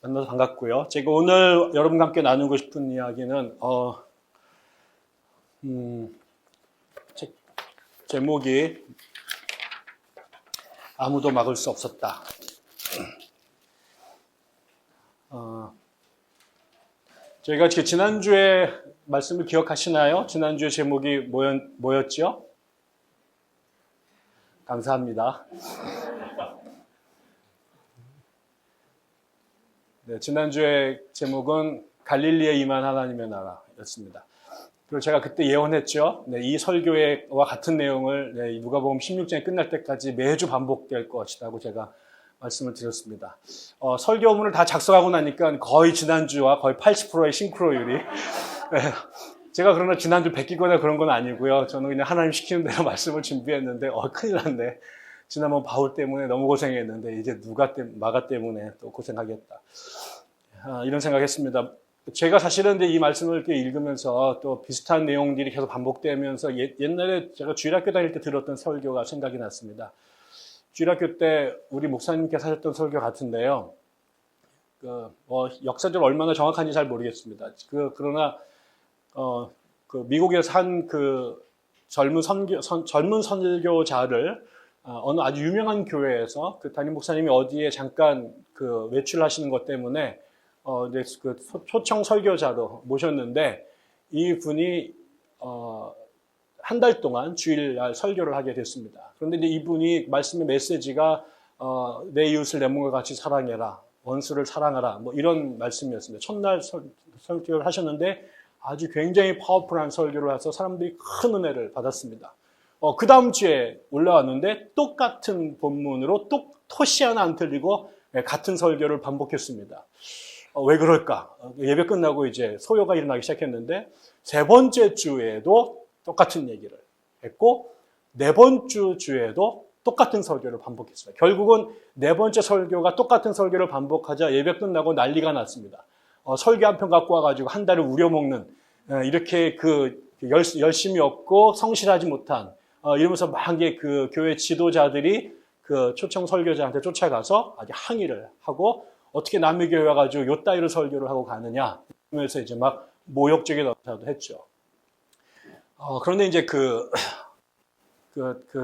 만나서 반갑고요. 제가 오늘 여러분과 함께 나누고 싶은 이야기는 제목이 아무도 막을 수 없었다. 저희가 지난주에 말씀을 기억하시나요? 지난주에 제목이 뭐였죠? 감사합니다. 네, 지난주에 제목은 갈릴리에 임한 하나님의 나라였습니다. 그리고 제가 그때 예언했죠. 네, 이 설교와 같은 내용을 누가복음 16장이 끝날 때까지 매주 반복될 것이라고 제가 말씀을 드렸습니다. 설교문을 다 작성하고 나니까 거의 지난주와 거의 80%의 싱크로율이 네, 제가 그러나 지난주 베끼거나 그런 건 아니고요. 저는 그냥 하나님 시키는 대로 말씀을 준비했는데 큰일 났네. 지난번 바울 때문에 너무 고생했는데 이제 마가 때문에 또 고생하겠다. 이런 생각했습니다. 제가 사실은 이 말씀을 이렇게 읽으면서 또 비슷한 내용들이 계속 반복되면서 옛날에 제가 주일학교 다닐 때 들었던 설교가 생각이 났습니다. 주일학교 때 우리 목사님께서 하셨던 설교 같은데요. 역사적으로 얼마나 정확한지 잘 모르겠습니다. 그러나 미국에서 한 젊은 선교자를 어느 아주 유명한 교회에서 담임 목사님이 어디에 잠깐 외출하시는 것 때문에 초청 설교자로 모셨는데 이 분이 한 달 동안 주일날 설교를 하게 됐습니다. 그런데 이제 이분이 말씀의 메시지가 내 이웃을 내 몸과 같이 사랑해라, 원수를 사랑하라, 뭐 이런 말씀이었습니다. 첫날 설교를 하셨는데 아주 굉장히 파워풀한 설교를 해서 사람들이 큰 은혜를 받았습니다. 그 다음 주에 올라왔는데 똑같은 본문으로 토시 하나 안 틀리고 같은 설교를 반복했습니다. 왜 그럴까? 예배 끝나고 이제 소요가 일어나기 시작했는데 세 번째 주에도 똑같은 얘기를 했고 네 번째 주에도 똑같은 설교를 반복했어요. 결국은 네 번째 설교가 똑같은 설교를 반복하자 예배 끝나고 난리가 났습니다. 설교 한 편 갖고 와가지고 한 달을 우려먹는 이렇게 열심히 없고 성실하지 못한 이러면서 막 교회 지도자들이 초청 설교자한테 쫓아가서 아주 항의를 하고 어떻게 남의 교회 와가지고 요 따위로 설교를 하고 가느냐 이러면서 이제 막 모욕적인 언사도 했죠. 그런데 이제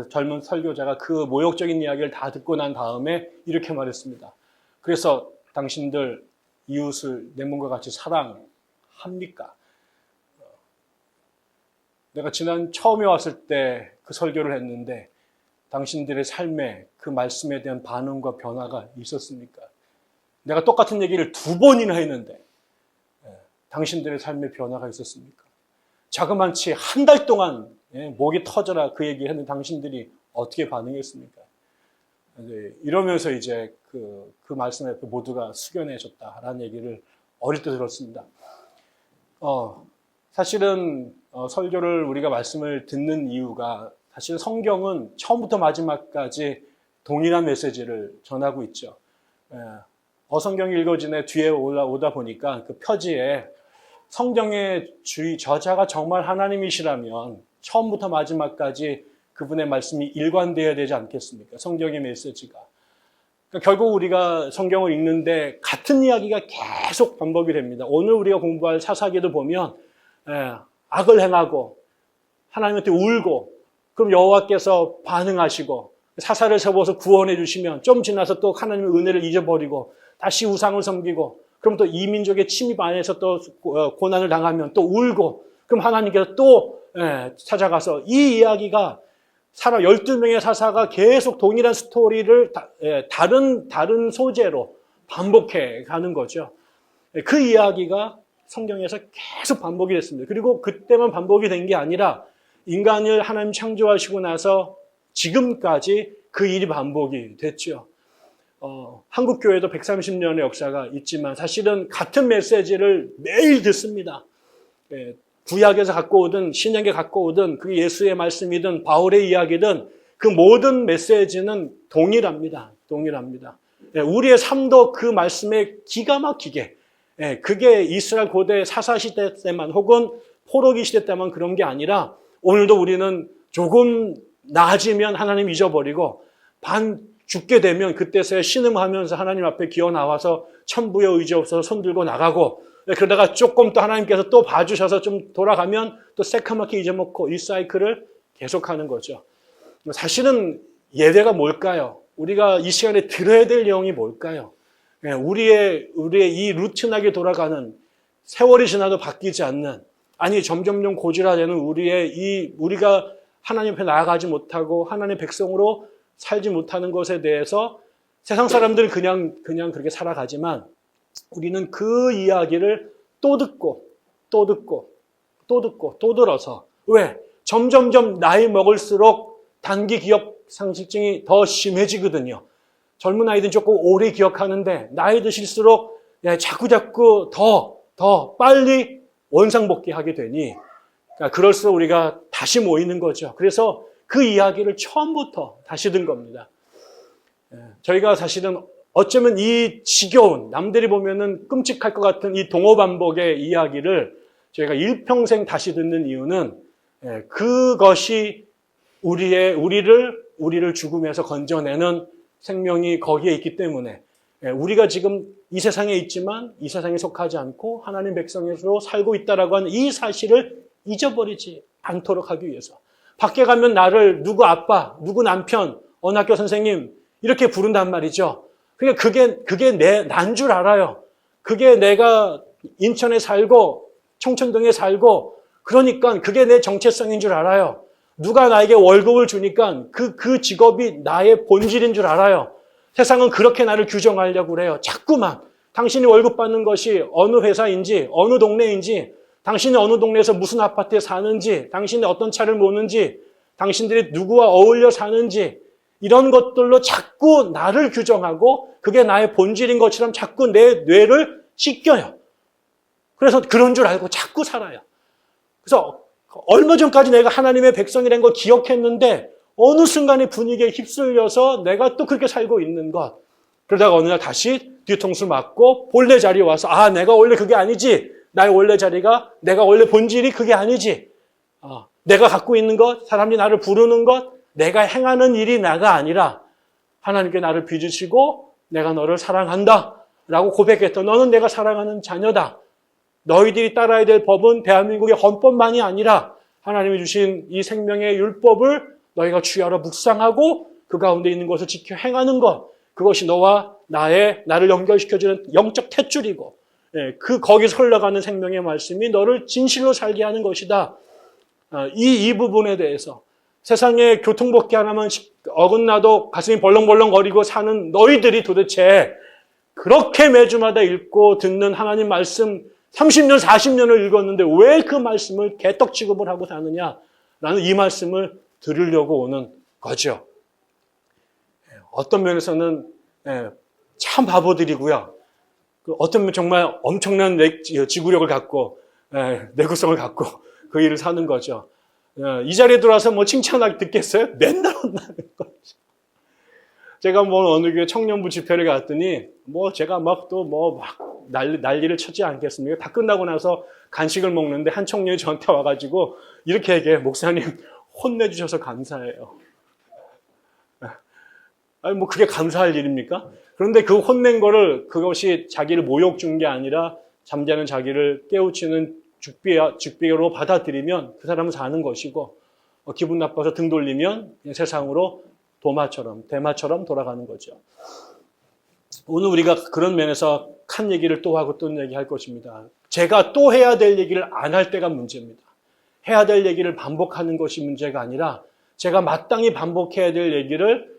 젊은 설교자가 그 모욕적인 이야기를 다 듣고 난 다음에 이렇게 말했습니다. 그래서 당신들 이웃을 내 몸과 같이 사랑합니까? 내가 처음에 왔을 때 그 설교를 했는데 당신들의 삶에 그 말씀에 대한 반응과 변화가 있었습니까? 내가 똑같은 얘기를 2번이나 했는데 당신들의 삶에 변화가 있었습니까? 자그만치 한 달 동안 목이 터져라 그 얘기를 했는데 당신들이 어떻게 반응했습니까? 이러면서 이제 그 말씀에 모두가 숙연해졌다라는 얘기를 어릴 때 들었습니다. 사실은 설교를 우리가 말씀을 듣는 이유가 사실 성경은 처음부터 마지막까지 동일한 메시지를 전하고 있죠. 어성경이 읽어지네 뒤에 올라오다 보니까 그 표지에 성경의 저자가 정말 하나님이시라면 처음부터 마지막까지 그분의 말씀이 일관되어야 되지 않겠습니까? 성경의 메시지가. 그러니까 결국 우리가 성경을 읽는데 같은 이야기가 계속 반복이 됩니다. 오늘 우리가 공부할 사사기도 보면 악을 행하고 하나님한테 울고 그럼 여호와께서 반응하시고 사사를 세워서 구원해 주시면 좀 지나서 또 하나님의 은혜를 잊어버리고 다시 우상을 섬기고 그럼 또 이민족의 침입 안에서 또 고난을 당하면 또 울고 그럼 하나님께서 또 찾아가서 이 이야기가 12명의 사사가 계속 동일한 스토리를 다른 소재로 반복해 가는 거죠. 그 이야기가 성경에서 계속 반복이 됐습니다. 그리고 그때만 반복이 된 게 아니라 인간을 하나님 창조하시고 나서 지금까지 그 일이 반복이 됐죠. 한국 교회도 130년의 역사가 있지만 사실은 같은 메시지를 매일 듣습니다. 구약에서 갖고 오든 신약에 갖고 오든 그 예수의 말씀이든 바울의 이야기든 그 모든 메시지는 동일합니다. 우리의 삶도 그 말씀에 기가 막히게 그게 이스라엘 고대 사사시대 때만 혹은 포로기 시대 때만 그런 게 아니라 오늘도 우리는 조금 나아지면 하나님 잊어버리고 죽게 되면 그때서야 신음하면서 하나님 앞에 기어 나와서 천부의 의지 없어서 손 들고 나가고, 그러다가 조금 또 하나님께서 또 봐주셔서 좀 돌아가면 또 새카맣게 잊어먹고 이 사이클을 계속하는 거죠. 사실은 예배가 뭘까요? 우리가 이 시간에 들어야 될 내용이 뭘까요? 우리의 이 루틴하게 돌아가는, 세월이 지나도 바뀌지 않는, 아니 점점점 고질화되는 우리가 하나님 앞에 나아가지 못하고 하나님의 백성으로 살지 못하는 것에 대해서 세상 사람들은 그냥 그렇게 살아가지만 우리는 그 이야기를 또 듣고 또 듣고 또 듣고 또 들어서, 왜? 점점점 나이 먹을수록 단기 기억 상실증이 더 심해지거든요. 젊은 아이들은 조금 오래 기억하는데 나이 드실수록 자꾸 더 빨리 원상복귀하게 되니, 그럴수록 우리가 다시 모이는 거죠. 그래서 그 이야기를 처음부터 다시 든 겁니다. 저희가 사실은 어쩌면 이 지겨운, 남들이 보면은 끔찍할 것 같은 이 동어반복의 이야기를 저희가 일평생 다시 듣는 이유는 그것이 우리를 죽음에서 건져내는 생명이 거기에 있기 때문에, 우리가 지금 이 세상에 있지만 이 세상에 속하지 않고 하나님 백성으로 살고 있다라고 하는 이 사실을 잊어버리지 않도록 하기 위해서, 밖에 가면 나를 누구 아빠, 누구 남편, 어느 학교 선생님 이렇게 부른단 말이죠. 그러니까 그게 난 줄 알아요. 그게 내가 인천에 살고 청천동에 살고 그러니까 그게 내 정체성인 줄 알아요. 누가 나에게 월급을 주니까 그 직업이 나의 본질인 줄 알아요. 세상은 그렇게 나를 규정하려고 그래요. 자꾸만 당신이 월급 받는 것이 어느 회사인지 어느 동네인지, 당신이 어느 동네에서 무슨 아파트에 사는지, 당신이 어떤 차를 모는지, 당신들이 누구와 어울려 사는지, 이런 것들로 자꾸 나를 규정하고 그게 나의 본질인 것처럼 자꾸 내 뇌를 씻겨요. 그래서 그런 줄 알고 자꾸 살아요. 그래서 얼마 전까지 내가 하나님의 백성이라는 걸 기억했는데 어느 순간에 분위기에 휩쓸려서 내가 또 그렇게 살고 있는 것. 그러다가 어느 날 다시 뒤통수 맞고 본래 자리에 와서, 내가 원래 그게 아니지. 나의 원래 자리가, 내가 원래 본질이 그게 아니지. 내가 갖고 있는 것, 사람들이 나를 부르는 것, 내가 행하는 일이 나가 아니라 하나님께 나를 빚으시고 내가 너를 사랑한다 라고 고백했던, 너는 내가 사랑하는 자녀다. 너희들이 따라야 될 법은 대한민국의 헌법만이 아니라 하나님이 주신 이 생명의 율법을 너희가 주야로 묵상하고 그 가운데 있는 것을 지켜 행하는 것, 그것이 너와 나를 연결시켜주는 영적 탯줄이고, 거기서 흘러가는 생명의 말씀이 너를 진실로 살게 하는 것이다. 이 부분에 대해서 세상에 교통법규 하나만 어긋나도 가슴이 벌렁벌렁거리고 사는 너희들이 도대체 그렇게 매주마다 읽고 듣는 하나님 말씀 30년, 40년을 읽었는데 왜 그 말씀을 개떡 취급을 하고 사느냐라는 이 말씀을 들으려고 오는 거죠. 어떤 면에서는 참 바보들이고요. 어떤 면 정말 엄청난 지구력을 갖고 내구성을 갖고 그 일을 사는 거죠. 이 자리에 들어와서 뭐 칭찬하기 듣겠어요? 맨날 혼나는 거죠. 제가 어느 교회 청년부 집회를 갔더니 제가 난리를 쳤지 않겠습니까? 다 끝나고 나서 간식을 먹는데 한 청년이 저한테 와가지고 이렇게 얘기해. 목사님 혼내주셔서 감사해요. 아니 그게 감사할 일입니까? 그런데 그 혼낸 거를, 그것이 자기를 모욕 준 게 아니라 잠자는 자기를 깨우치는 죽비로 받아들이면 그 사람은 사는 것이고, 기분 나빠서 등 돌리면 세상으로 대마처럼 돌아가는 거죠. 오늘 우리가 그런 면에서 한 얘기를 또 하고 또 얘기할 것입니다. 제가 또 해야 될 얘기를 안 할 때가 문제입니다. 해야 될 얘기를 반복하는 것이 문제가 아니라 제가 마땅히 반복해야 될 얘기를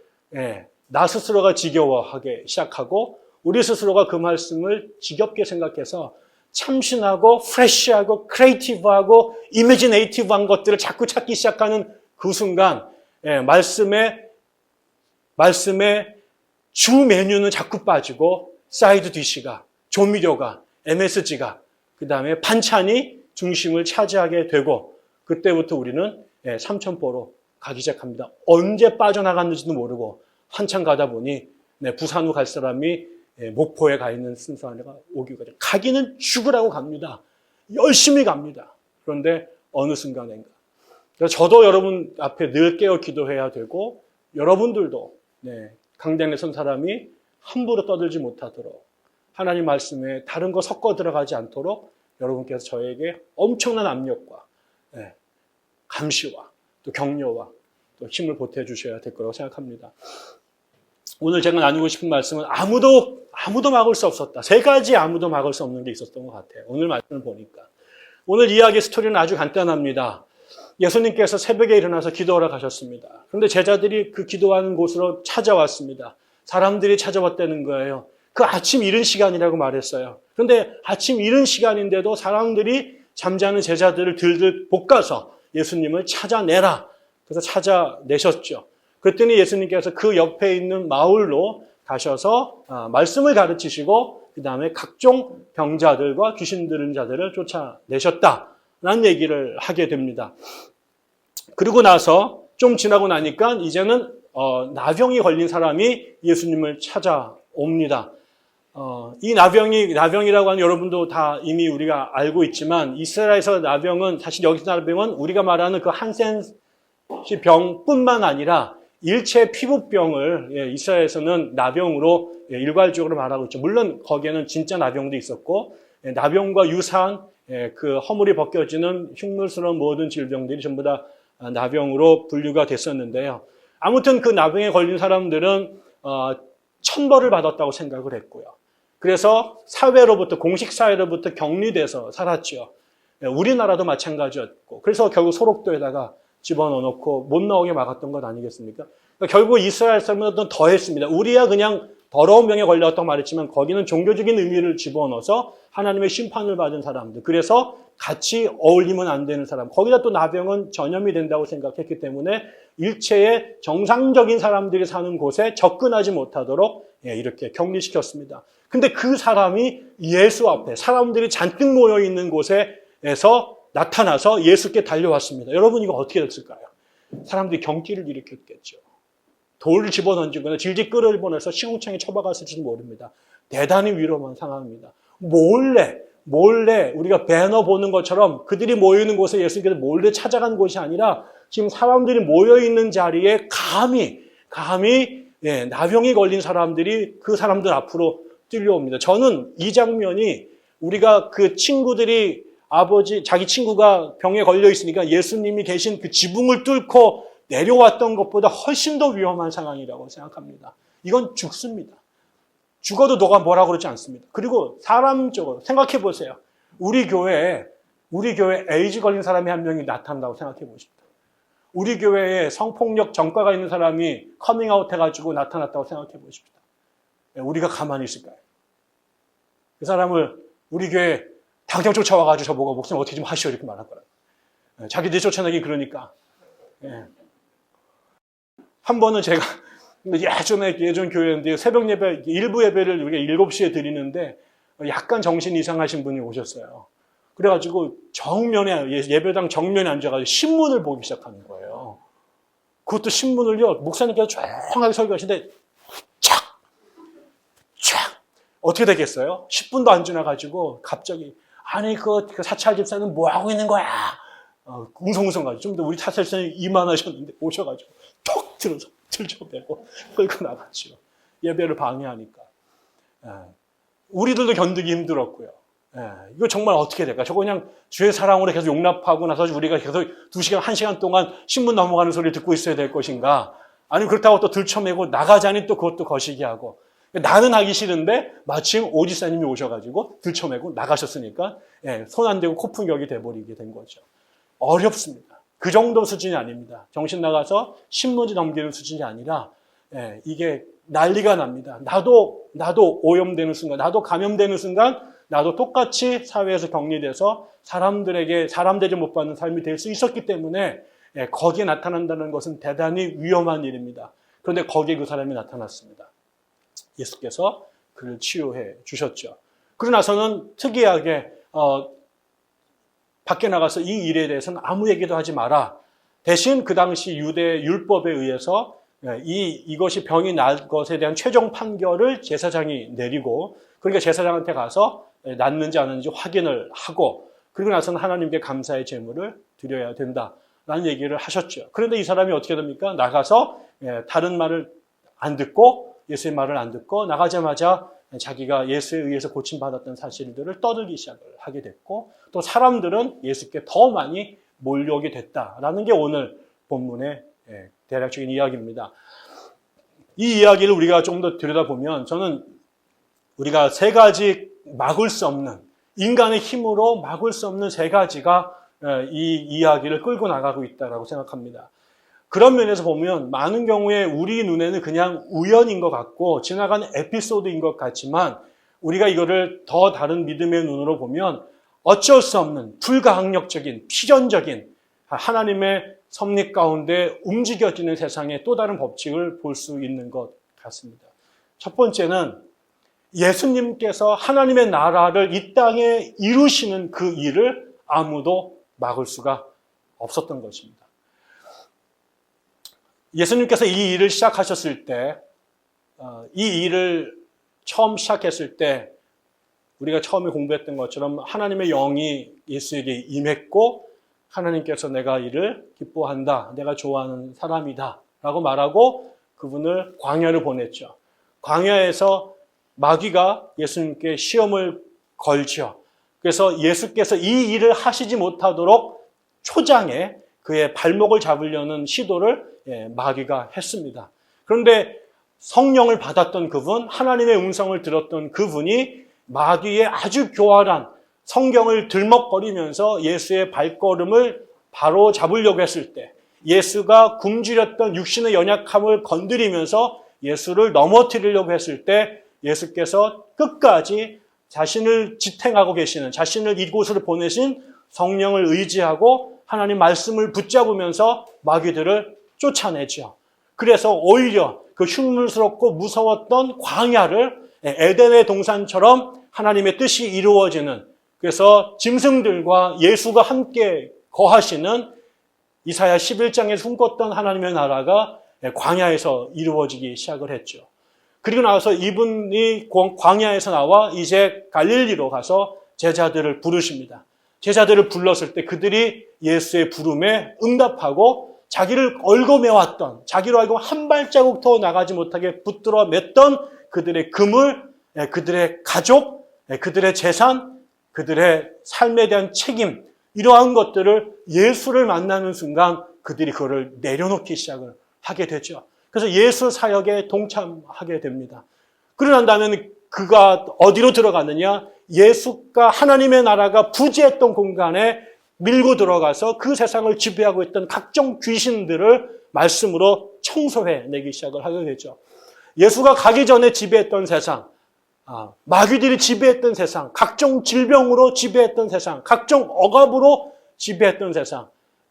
나 스스로가 지겨워하게 시작하고 우리 스스로가 그 말씀을 지겹게 생각해서 참신하고 프레쉬하고 크리에이티브하고 이미지네이티브한 것들을 자꾸 찾기 시작하는 그 순간 말씀의 주 메뉴는 자꾸 빠지고 사이드 디시가, 조미료가, MSG가, 그 다음에 반찬이 중심을 차지하게 되고 그때부터 우리는 삼천포로 가기 시작합니다. 언제 빠져나갔는지도 모르고 한참 가다 보니 부산으로 갈 사람이 목포에 가 있는 순서가 오기가 돼요. 가기는 죽으라고 갑니다. 열심히 갑니다. 그런데 어느 순간인가. 그래서 저도 여러분 앞에 늘 깨어 기도해야 되고 여러분들도 강단에 선 사람이 함부로 떠들지 못하도록 하나님 말씀에 다른 거 섞어 들어가지 않도록 여러분께서 저에게 엄청난 압력과 감시와 또 격려와 또 힘을 보태주셔야 될 거라고 생각합니다. 오늘 제가 나누고 싶은 말씀은 아무도 막을 수 없었다. 세 가지 아무도 막을 수 없는 게 있었던 것 같아요. 오늘 말씀을 보니까. 오늘 이야기 스토리는 아주 간단합니다. 예수님께서 새벽에 일어나서 기도하러 가셨습니다. 그런데 제자들이 그 기도하는 곳으로 찾아왔습니다. 사람들이 찾아왔다는 거예요. 그 아침 이른 시간이라고 말했어요. 그런데 아침 이른 시간인데도 사람들이 잠자는 제자들을 들들 볶아서 예수님을 찾아내라. 그래서 찾아내셨죠. 그랬더니 예수님께서 그 옆에 있는 마을로 가셔서 말씀을 가르치시고 그 다음에 각종 병자들과 귀신 들린 자들을 쫓아내셨다라는 얘기를 하게 됩니다. 그리고 나서 좀 지나고 나니까 이제는 나병이 걸린 사람이 예수님을 찾아옵니다. 이 나병이라고 하는 여러분도 다 이미 우리가 알고 있지만 이스라엘에서 나병은 사실 여기서 나병은 우리가 말하는 그 한센시 병뿐만 아니라 일체 피부병을 이스라엘에서는 나병으로 일괄적으로 말하고 있죠. 물론 거기에는 진짜 나병도 있었고 나병과 유사한 그 허물이 벗겨지는 흉물스러운 모든 질병들이 전부 다 나병으로 분류가 됐었는데요. 아무튼 그 나병에 걸린 사람들은 천벌을 받았다고 생각을 했고요. 그래서 사회로부터 공식 사회로부터 격리돼서 살았죠. 우리나라도 마찬가지였고 그래서 결국 소록도에다가 집어넣어놓고 못 나오게 막았던 것 아니겠습니까? 그러니까 결국 이스라엘 사람들은 더 했습니다. 우리야 그냥 더러운 병에 걸렸다고 말했지만 거기는 종교적인 의미를 집어넣어서 하나님의 심판을 받은 사람들. 그래서 같이 어울리면 안 되는 사람. 거기다 또 나병은 전염이 된다고 생각했기 때문에 일체의 정상적인 사람들이 사는 곳에 접근하지 못하도록 이렇게 격리시켰습니다. 근데 그 사람이 예수 앞에 사람들이 잔뜩 모여있는 곳에서 나타나서 예수께 달려왔습니다. 여러분 이거 어떻게 됐을까요? 사람들이 경기를 일으켰겠죠. 돌을 집어던지거나 질질 끌어보내서 시궁창에 처박았을지도 모릅니다. 대단히 위험한 상황입니다. 몰래 우리가 배너 보는 것처럼 그들이 모여있는 곳에 예수님께서 몰래 찾아간 곳이 아니라 지금 사람들이 모여있는 자리에 감히 나병이 걸린 사람들이 그 사람들 앞으로 뛰려옵니다. 저는 이 장면이 우리가 그 친구들이 자기 친구가 병에 걸려 있으니까 예수님이 계신 그 지붕을 뚫고 내려왔던 것보다 훨씬 더 위험한 상황이라고 생각합니다. 이건 죽습니다. 죽어도 너가 뭐라고 그러지 않습니다. 그리고 사람적으로 생각해 보세요. 우리 교회에 에이즈 걸린 사람이 한 명이 나타난다고 생각해 보십시오. 우리 교회에 성폭력 전과가 있는 사람이 커밍아웃 해가지고 나타났다고 생각해 보십시오. 우리가 가만히 있을까요? 그 사람을 우리 교회 당장 쫓아와가지고 저보고 목사님 어떻게 좀 하시오 이렇게 말할 거라고. 자기들이 쫓아내기 그러니까. 한 번은 제가 예전 교회인데 새벽 예배, 일부 예배를 우리가 7시에 드리는데 약간 정신 이상하신 분이 오셨어요. 그래가지고 예배당 정면에 앉아가지고 신문을 보기 시작하는 거예요. 그것도 신문을요, 목사님께서 조용하게 설교하시는데 촥! 어떻게 되겠어요? 10분도 안 지나가지고 갑자기 아니 그 사찰 집사는 뭐 하고 있는 거야? 웅성웅성 가지고 좀 더 우리 사찰 집사님 이만하셨는데 오셔가지고 톡 들어서 들쳐대고 끌고 나갔죠. 예배를 방해하니까. 우리들도 견디기 힘들었고요. 이거 정말 어떻게 될까? 저거 그냥 주의 사랑으로 계속 용납하고 나서 우리가 계속 2시간, 1시간 동안 신문 넘어가는 소리 듣고 있어야 될 것인가? 아니면 그렇다고 또 들쳐매고 나가자니 또 그것도 거시기 하고. 나는 하기 싫은데 마침 오지사님이 오셔가지고 들쳐매고 나가셨으니까 손 안 대고 코푼격이 돼버리게 된 거죠. 어렵습니다. 그 정도 수준이 아닙니다. 정신 나가서 신문지 넘기는 수준이 아니라 이게 난리가 납니다. 나도 오염되는 순간, 나도 감염되는 순간 나도 똑같이 사회에서 격리돼서 사람들에게 사람대접 못 받는 삶이 될 수 있었기 때문에 거기에 나타난다는 것은 대단히 위험한 일입니다. 그런데 거기에 그 사람이 나타났습니다. 예수께서 그를 치유해 주셨죠. 그러고 나서는 특이하게 밖에 나가서 이 일에 대해서는 아무 얘기도 하지 마라. 대신 그 당시 유대 율법에 의해서 이것이 병이 날 것에 대한 최종 판결을 제사장이 내리고 그러니까 제사장한테 가서 낫는지 안 낫는지 확인을 하고 그리고 나서는 하나님께 감사의 제물을 드려야 된다라는 얘기를 하셨죠. 그런데 이 사람이 어떻게 됩니까? 나가서 다른 말을 안 듣고 예수의 말을 안 듣고 나가자마자 자기가 예수에 의해서 고침받았던 사실들을 떠들기 시작을 하게 됐고, 또 사람들은 예수께 더 많이 몰려오게 됐다라는 게 오늘 본문의 대략적인 이야기입니다. 이 이야기를 우리가 좀 더 들여다보면 저는 우리가 세 가지 막을 수 없는, 인간의 힘으로 막을 수 없는 세 가지가 이 이야기를 끌고 나가고 있다고 생각합니다. 그런 면에서 보면 많은 경우에 우리 눈에는 그냥 우연인 것 같고 지나가는 에피소드인 것 같지만, 우리가 이거를 더 다른 믿음의 눈으로 보면 어쩔 수 없는 불가항력적인 필연적인 하나님의 섭리 가운데 움직여지는 세상의 또 다른 법칙을 볼 수 있는 것 같습니다. 첫 번째는 예수님께서 하나님의 나라를 이 땅에 이루시는 그 일을 아무도 막을 수가 없었던 것입니다. 예수님께서 이 일을 시작하셨을 때, 이 일을 처음 시작했을 때 우리가 처음에 공부했던 것처럼 하나님의 영이 예수에게 임했고, 하나님께서 내가 이를 기뻐한다, 내가 좋아하는 사람이다 라고 말하고 그분을 광야를 보냈죠. 광야에서 마귀가 예수님께 시험을 걸죠. 그래서 예수께서 이 일을 하시지 못하도록 초장에 그의 발목을 잡으려는 시도를 마귀가 했습니다. 그런데 성령을 받았던 그분, 하나님의 음성을 들었던 그분이 마귀의 아주 교활한 성경을 들먹거리면서 예수의 발걸음을 바로 잡으려고 했을 때, 예수가 굶주렸던 육신의 연약함을 건드리면서 예수를 넘어뜨리려고 했을 때, 예수께서 끝까지 자신을 지탱하고 계시는, 자신을 이곳으로 보내신 성령을 의지하고 하나님 말씀을 붙잡으면서 마귀들을 쫓아내죠. 그래서 오히려 그 흉물스럽고 무서웠던 광야를 에덴의 동산처럼 하나님의 뜻이 이루어지는, 그래서 짐승들과 예수가 함께 거하시는 이사야 11장에 숨겼던 하나님의 나라가 광야에서 이루어지기 시작을 했죠. 그리고 나서 이분이 광야에서 나와 이제 갈릴리로 가서 제자들을 부르십니다. 제자들을 불렀을 때 그들이 예수의 부름에 응답하고 자기를 얽어매왔던, 자기로 알고 한 발자국 더 나가지 못하게 붙들어 맸던 그들의 그물, 그들의 가족, 그들의 재산, 그들의 삶에 대한 책임, 이러한 것들을 예수를 만나는 순간 그들이 그거를 내려놓기 시작을 하게 되죠. 그래서 예수 사역에 동참하게 됩니다. 그러고 난 다음에 그가 어디로 들어가느냐? 예수가 하나님의 나라가 부재했던 공간에 밀고 들어가서 그 세상을 지배하고 있던 각종 귀신들을 말씀으로 청소해내기 시작을 하게 되죠. 예수가 가기 전에 지배했던 세상, 마귀들이 지배했던 세상, 각종 질병으로 지배했던 세상, 각종 억압으로 지배했던 세상,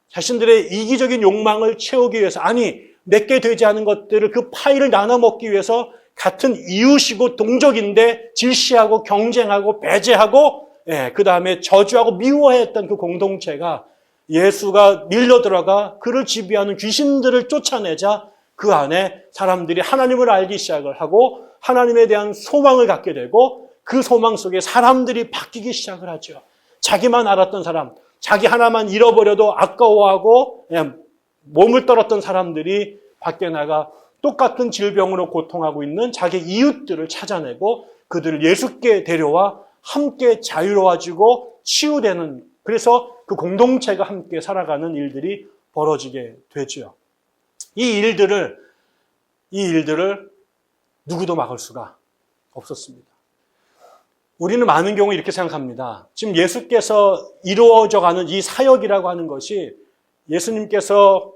자신들의 이기적인 욕망을 채우기 위해서, 아니 내게 되지 않은 것들을 그 파일을 나눠 먹기 위해서 같은 이웃이고 동족인데 질시하고 경쟁하고 배제하고 그 다음에 저주하고 미워했던 그 공동체가 예수가 밀려 들어가 그를 지배하는 귀신들을 쫓아내자 그 안에 사람들이 하나님을 알기 시작을 하고 하나님에 대한 소망을 갖게 되고 그 소망 속에 사람들이 바뀌기 시작을 하죠. 자기만 알았던 사람, 자기 하나만 잃어버려도 아까워하고 몸을 떨었던 사람들이 밖에 나가 똑같은 질병으로 고통하고 있는 자기 이웃들을 찾아내고 그들을 예수께 데려와 함께 자유로워지고 치유되는, 그래서 그 공동체가 함께 살아가는 일들이 벌어지게 되죠. 이 일들을 누구도 막을 수가 없었습니다. 우리는 많은 경우 이렇게 생각합니다. 지금 예수께서 이루어져가는 이 사역이라고 하는 것이 예수님께서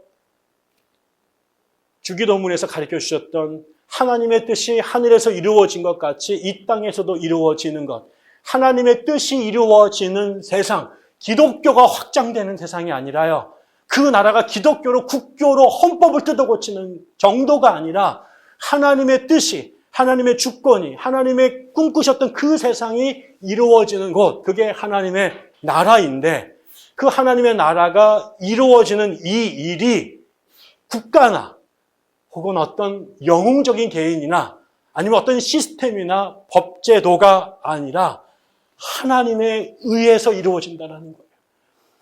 주기도문에서 가르쳐 주셨던 하나님의 뜻이 하늘에서 이루어진 것 같이 이 땅에서도 이루어지는 것, 하나님의 뜻이 이루어지는 세상, 기독교가 확장되는 세상이 아니라요, 그 나라가 기독교로 국교로 헌법을 뜯어고치는 정도가 아니라 하나님의 뜻이, 하나님의 주권이, 하나님의 꿈꾸셨던 그 세상이 이루어지는 곳, 그게 하나님의 나라인데, 그 하나님의 나라가 이루어지는 이 일이 국가나 혹은 어떤 영웅적인 개인이나 아니면 어떤 시스템이나 법제도가 아니라 하나님에 의해서 이루어진다는 거예요.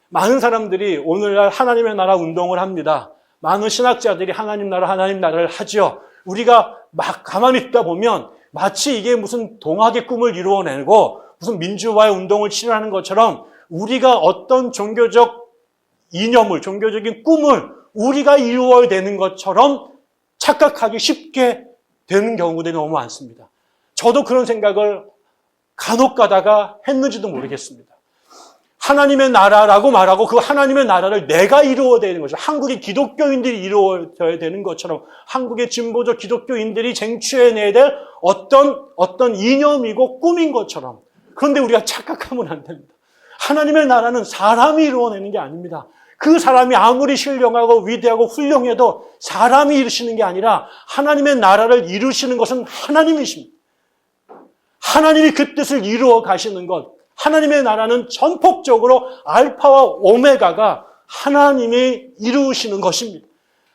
많은 사람들이 오늘날 하나님의 나라 운동을 합니다. 많은 신학자들이 하나님 나라를 하죠. 우리가 막 가만히 있다 보면 마치 이게 무슨 동학의 꿈을 이루어내고 무슨 민주화의 운동을 실현하는 것처럼 우리가 어떤 종교적 이념을, 종교적인 꿈을 우리가 이루어야 되는 것처럼 착각하기 쉽게 되는 경우들이 너무 많습니다. 저도 그런 생각을 간혹 가다가 했는지도 모르겠습니다. 하나님의 나라라고 말하고 그 하나님의 나라를 내가 이루어야 되는 거죠. 한국의 기독교인들이 이루어야 되는 것처럼 한국의 진보적 기독교인들이 쟁취해내야 될 어떤 이념이고 꿈인 것처럼. 그런데 우리가 착각하면 안 됩니다. 하나님의 나라는 사람이 이루어내는 게 아닙니다. 그 사람이 아무리 신령하고 위대하고 훌륭해도 사람이 이루시는 게 아니라 하나님의 나라를 이루시는 것은 하나님이십니다. 하나님이 그 뜻을 이루어 가시는 것. 하나님의 나라는 전폭적으로 알파와 오메가가 하나님이 이루시는 것입니다.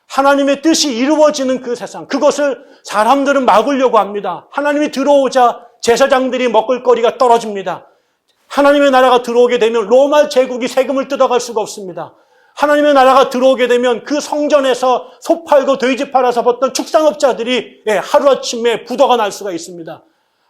하나님의 뜻이 이루어지는 그 세상, 그것을 사람들은 막으려고 합니다. 하나님이 들어오자 제사장들이 먹을 거리가 떨어집니다. 하나님의 나라가 들어오게 되면 로마 제국이 세금을 뜯어갈 수가 없습니다. 하나님의 나라가 들어오게 되면 그 성전에서 소 팔고 돼지 팔아서 벌던 축산업자들이 하루아침에 부도가 날 수가 있습니다.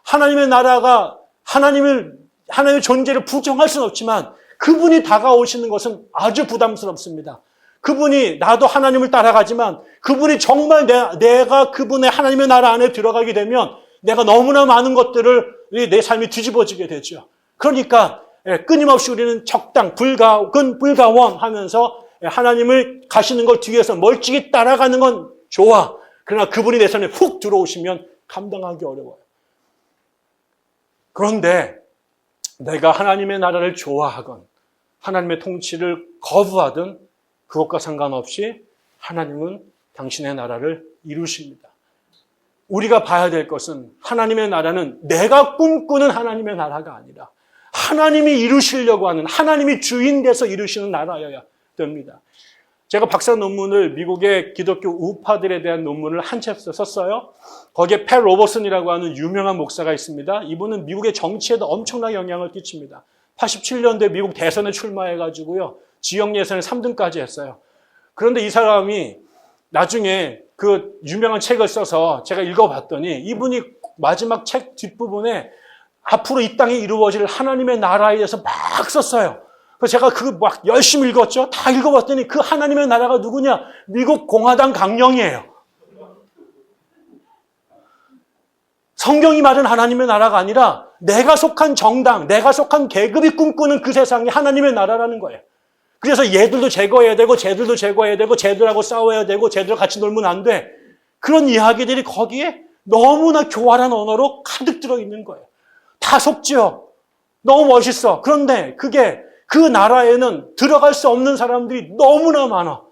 하나님의 나라가 하나님의 존재를 부정할 수는 없지만 그분이 다가오시는 것은 아주 부담스럽습니다. 그분이 나도 하나님을 따라가지만 그분이 정말 내가 그분의 하나님의 나라 안에 들어가게 되면 내가 너무나 많은 것들을 내 삶이 뒤집어지게 되죠. 그러니까 끊임없이 우리는 적당, 불가원 하면서 하나님을 가시는 걸 뒤에서 멀찍이 따라가는 건 좋아. 그러나 그분이 내 삶에 훅 들어오시면 감당하기 어려워요. 그런데 내가 하나님의 나라를 좋아하건 하나님의 통치를 거부하든 그것과 상관없이 하나님은 당신의 나라를 이루십니다. 우리가 봐야 될 것은 하나님의 나라는 내가 꿈꾸는 하나님의 나라가 아니라 하나님이 이루시려고 하는, 하나님이 주인 돼서 이루시는 나라여야 됩니다. 제가 박사 논문을 미국의 기독교 우파들에 대한 논문을 한 챕터 썼어요. 거기에 팻 로버슨이라고 하는 유명한 목사가 있습니다. 이분은 미국의 정치에도 엄청나게 영향을 끼칩니다. 87년도에 미국 대선에 출마해가지고요. 지역 예선에 3등까지 했어요. 그런데 이 사람이 나중에 그 유명한 책을 써서 제가 읽어봤더니 이분이 마지막 책 뒷부분에 앞으로 이 땅에 이루어질 하나님의 나라에 대해서 막 썼어요. 그래서 제가 그거 막 열심히 읽었죠. 다 읽어봤더니 그 하나님의 나라가 누구냐? 미국 공화당 강령이에요. 성경이 말하는 하나님의 나라가 아니라 내가 속한 정당, 내가 속한 계급이 꿈꾸는 그 세상이 하나님의 나라라는 거예요. 그래서 얘들도 제거해야 되고 쟤들도 제거해야 되고 쟤들하고 싸워야 되고 쟤들 같이 놀면 안 돼. 그런 이야기들이 거기에 너무나 교활한 언어로 가득 들어있는 거예요. 다 속지요. 너무 멋있어. 그런데 그게 그 나라에는 들어갈 수 없는 사람들이 너무나 많아.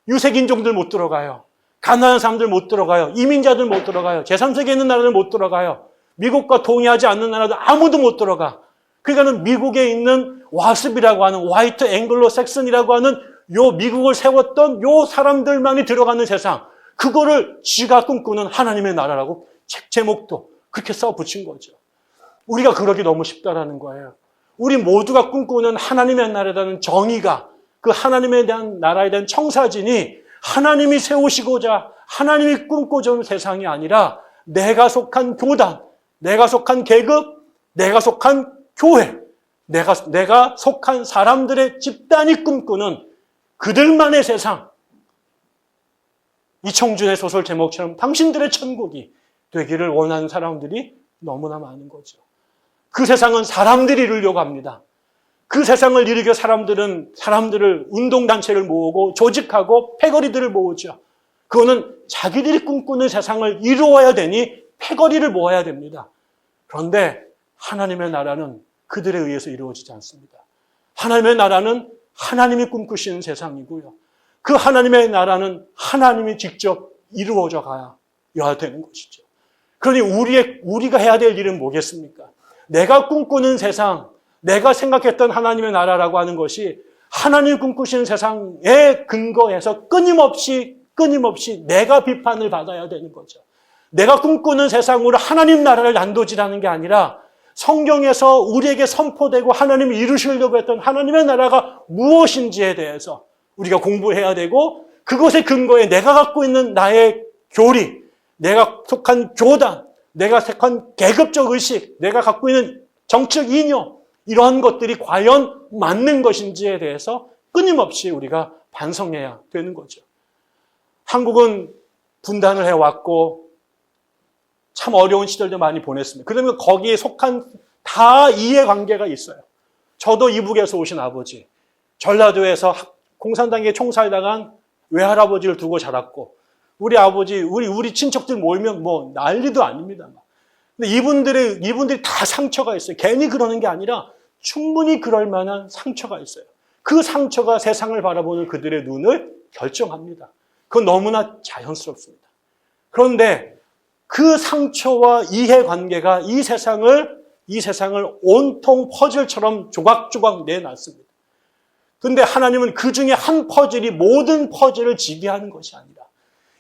유색인종들 못 들어가요. 가난한 사람들 못 들어가요. 이민자들 못 들어가요. 제3세계에 있는 나라들 못 들어가요. 미국과 동의하지 않는 나라들 아무도 못 들어가. 그러니까는 미국에 있는 와습이라고 하는 화이트 앵글로 섹슨이라고 하는 요 미국을 세웠던 요 사람들만이 들어가는 세상. 그거를 지가 꿈꾸는 하나님의 나라라고 책 제목도 그렇게 써 붙인 거죠. 우리가 그러기 너무 쉽다라는 거예요. 우리 모두가 꿈꾸는 하나님의 나라라는 정의가 그 하나님에 대한 나라에 대한 청사진이 하나님이 세우시고자 하나님이 꿈꾸자 온 세상이 아니라 내가 속한 교단, 내가 속한 계급, 내가 속한 교회, 내가 속한 사람들의 집단이 꿈꾸는 그들만의 세상. 이청준의 소설 제목처럼 당신들의 천국이 되기를 원하는 사람들이 너무나 많은 거죠. 그 세상은 사람들이 이루려고 합니다. 그 세상을 이루기 위해 사람들을 운동단체를 모으고 조직하고 패거리들을 모으죠. 그거는 자기들이 꿈꾸는 세상을 이루어야 되니 패거리를 모아야 됩니다. 그런데 하나님의 나라는 그들에 의해서 이루어지지 않습니다. 하나님의 나라는 하나님이 꿈꾸시는 세상이고요. 그 하나님의 나라는 하나님이 직접 이루어져 가야 되는 것이죠. 그러니 우리가 해야 될 일은 뭐겠습니까? 내가 꿈꾸는 세상, 내가 생각했던 하나님의 나라라고 하는 것이 하나님이 꿈꾸시는 세상에 근거해서 끊임없이 내가 비판을 받아야 되는 거죠. 내가 꿈꾸는 세상으로 하나님 나라를 난도질하는 게 아니라 성경에서 우리에게 선포되고 하나님이 이루시려고 했던 하나님의 나라가 무엇인지에 대해서 우리가 공부해야 되고 그것의 근거에 내가 갖고 있는 나의 교리, 내가 속한 교단, 내가 속한 계급적 의식, 내가 갖고 있는 정치적 이념, 이러한 것들이 과연 맞는 것인지에 대해서 끊임없이 우리가 반성해야 되는 거죠. 한국은 분단을 해왔고 참 어려운 시절도 많이 보냈습니다. 그러면 거기에 속한 다 이해관계가 있어요. 저도 이북에서 오신 아버지, 전라도에서 공산당에 총살당한 외할아버지를 두고 자랐고, 우리 아버지, 우리 친척들 모이면 뭐 난리도 아닙니다. 근데 이분들이 다 상처가 있어요. 괜히 그러는 게 아니라 충분히 그럴 만한 상처가 있어요. 그 상처가 세상을 바라보는 그들의 눈을 결정합니다. 그건 너무나 자연스럽습니다. 그런데 그 상처와 이해관계가 이 세상을 온통 퍼즐처럼 조각조각 내놨습니다. 그런데 하나님은 그 중에 한 퍼즐이 모든 퍼즐을 지배하는 것이 아니라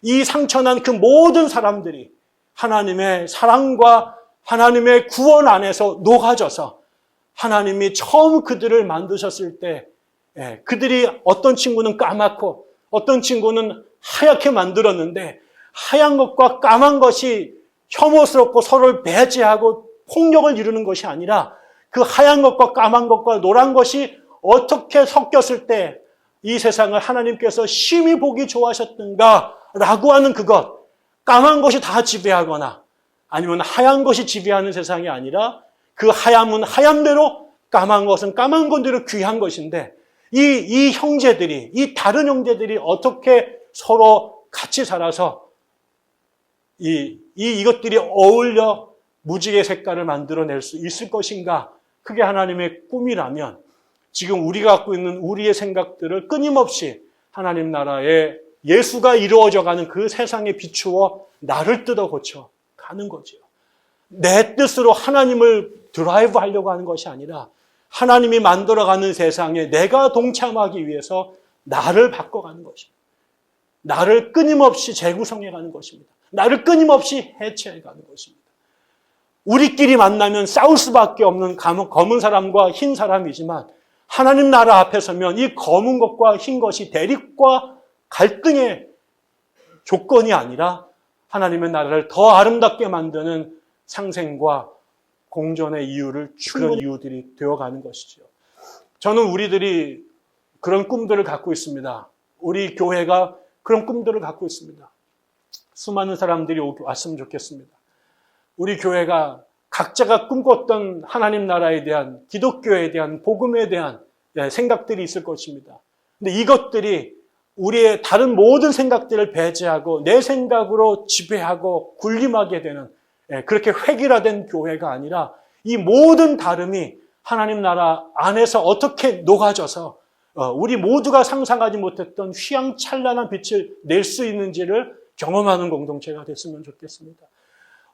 이 상처난 그 모든 사람들이 하나님의 사랑과 하나님의 구원 안에서 녹아져서 하나님이 처음 그들을 만드셨을 때 그들이 어떤 친구는 까맣고 어떤 친구는 하얗게 만들었는데 하얀 것과 까만 것이 혐오스럽고 서로를 배제하고 폭력을 이루는 것이 아니라 그 하얀 것과 까만 것과 노란 것이 어떻게 섞였을 때 이 세상을 하나님께서 심히 보기 좋아하셨던가라고 하는 그것, 까만 것이 다 지배하거나 아니면 하얀 것이 지배하는 세상이 아니라 그 하얀은 하얀대로 까만 것은 까만 건대로 귀한 것인데 이 형제들이, 이 다른 형제들이 어떻게 서로 같이 살아서 이것들이 어울려 무지개 색깔을 만들어낼 수 있을 것인가? 그게 하나님의 꿈이라면 지금 우리가 갖고 있는 우리의 생각들을 끊임없이 하나님 나라에 예수가 이루어져가는 그 세상에 비추어 나를 뜯어 고쳐 가는 거죠. 내 뜻으로 하나님을 드라이브 하려고 하는 것이 아니라 하나님이 만들어가는 세상에 내가 동참하기 위해서 나를 바꿔가는 것입니다. 나를 끊임없이 재구성해가는 것입니다. 나를 끊임없이 해체해가는 것입니다. 우리끼리 만나면 싸울 수밖에 없는 검은 사람과 흰 사람이지만 하나님 나라 앞에 서면 이 검은 것과 흰 것이 대립과 갈등의 조건이 아니라 하나님의 나라를 더 아름답게 만드는 상생과 공존의 이유를 그런 이유들이 되어가는 것이죠. 저는 우리들이 그런 꿈들을 갖고 있습니다. 우리 교회가 그런 꿈들을 갖고 있습니다. 수많은 사람들이 왔으면 좋겠습니다. 우리 교회가 각자가 꿈꿨던 하나님 나라에 대한, 기독교에 대한, 복음에 대한 생각들이 있을 것입니다. 근데 이것들이 우리의 다른 모든 생각들을 배제하고 내 생각으로 지배하고 군림하게 되는 그렇게 획일화된 교회가 아니라 이 모든 다름이 하나님 나라 안에서 어떻게 녹아져서 우리 모두가 상상하지 못했던 휘황찬란한 빛을 낼 수 있는지를 경험하는 공동체가 됐으면 좋겠습니다.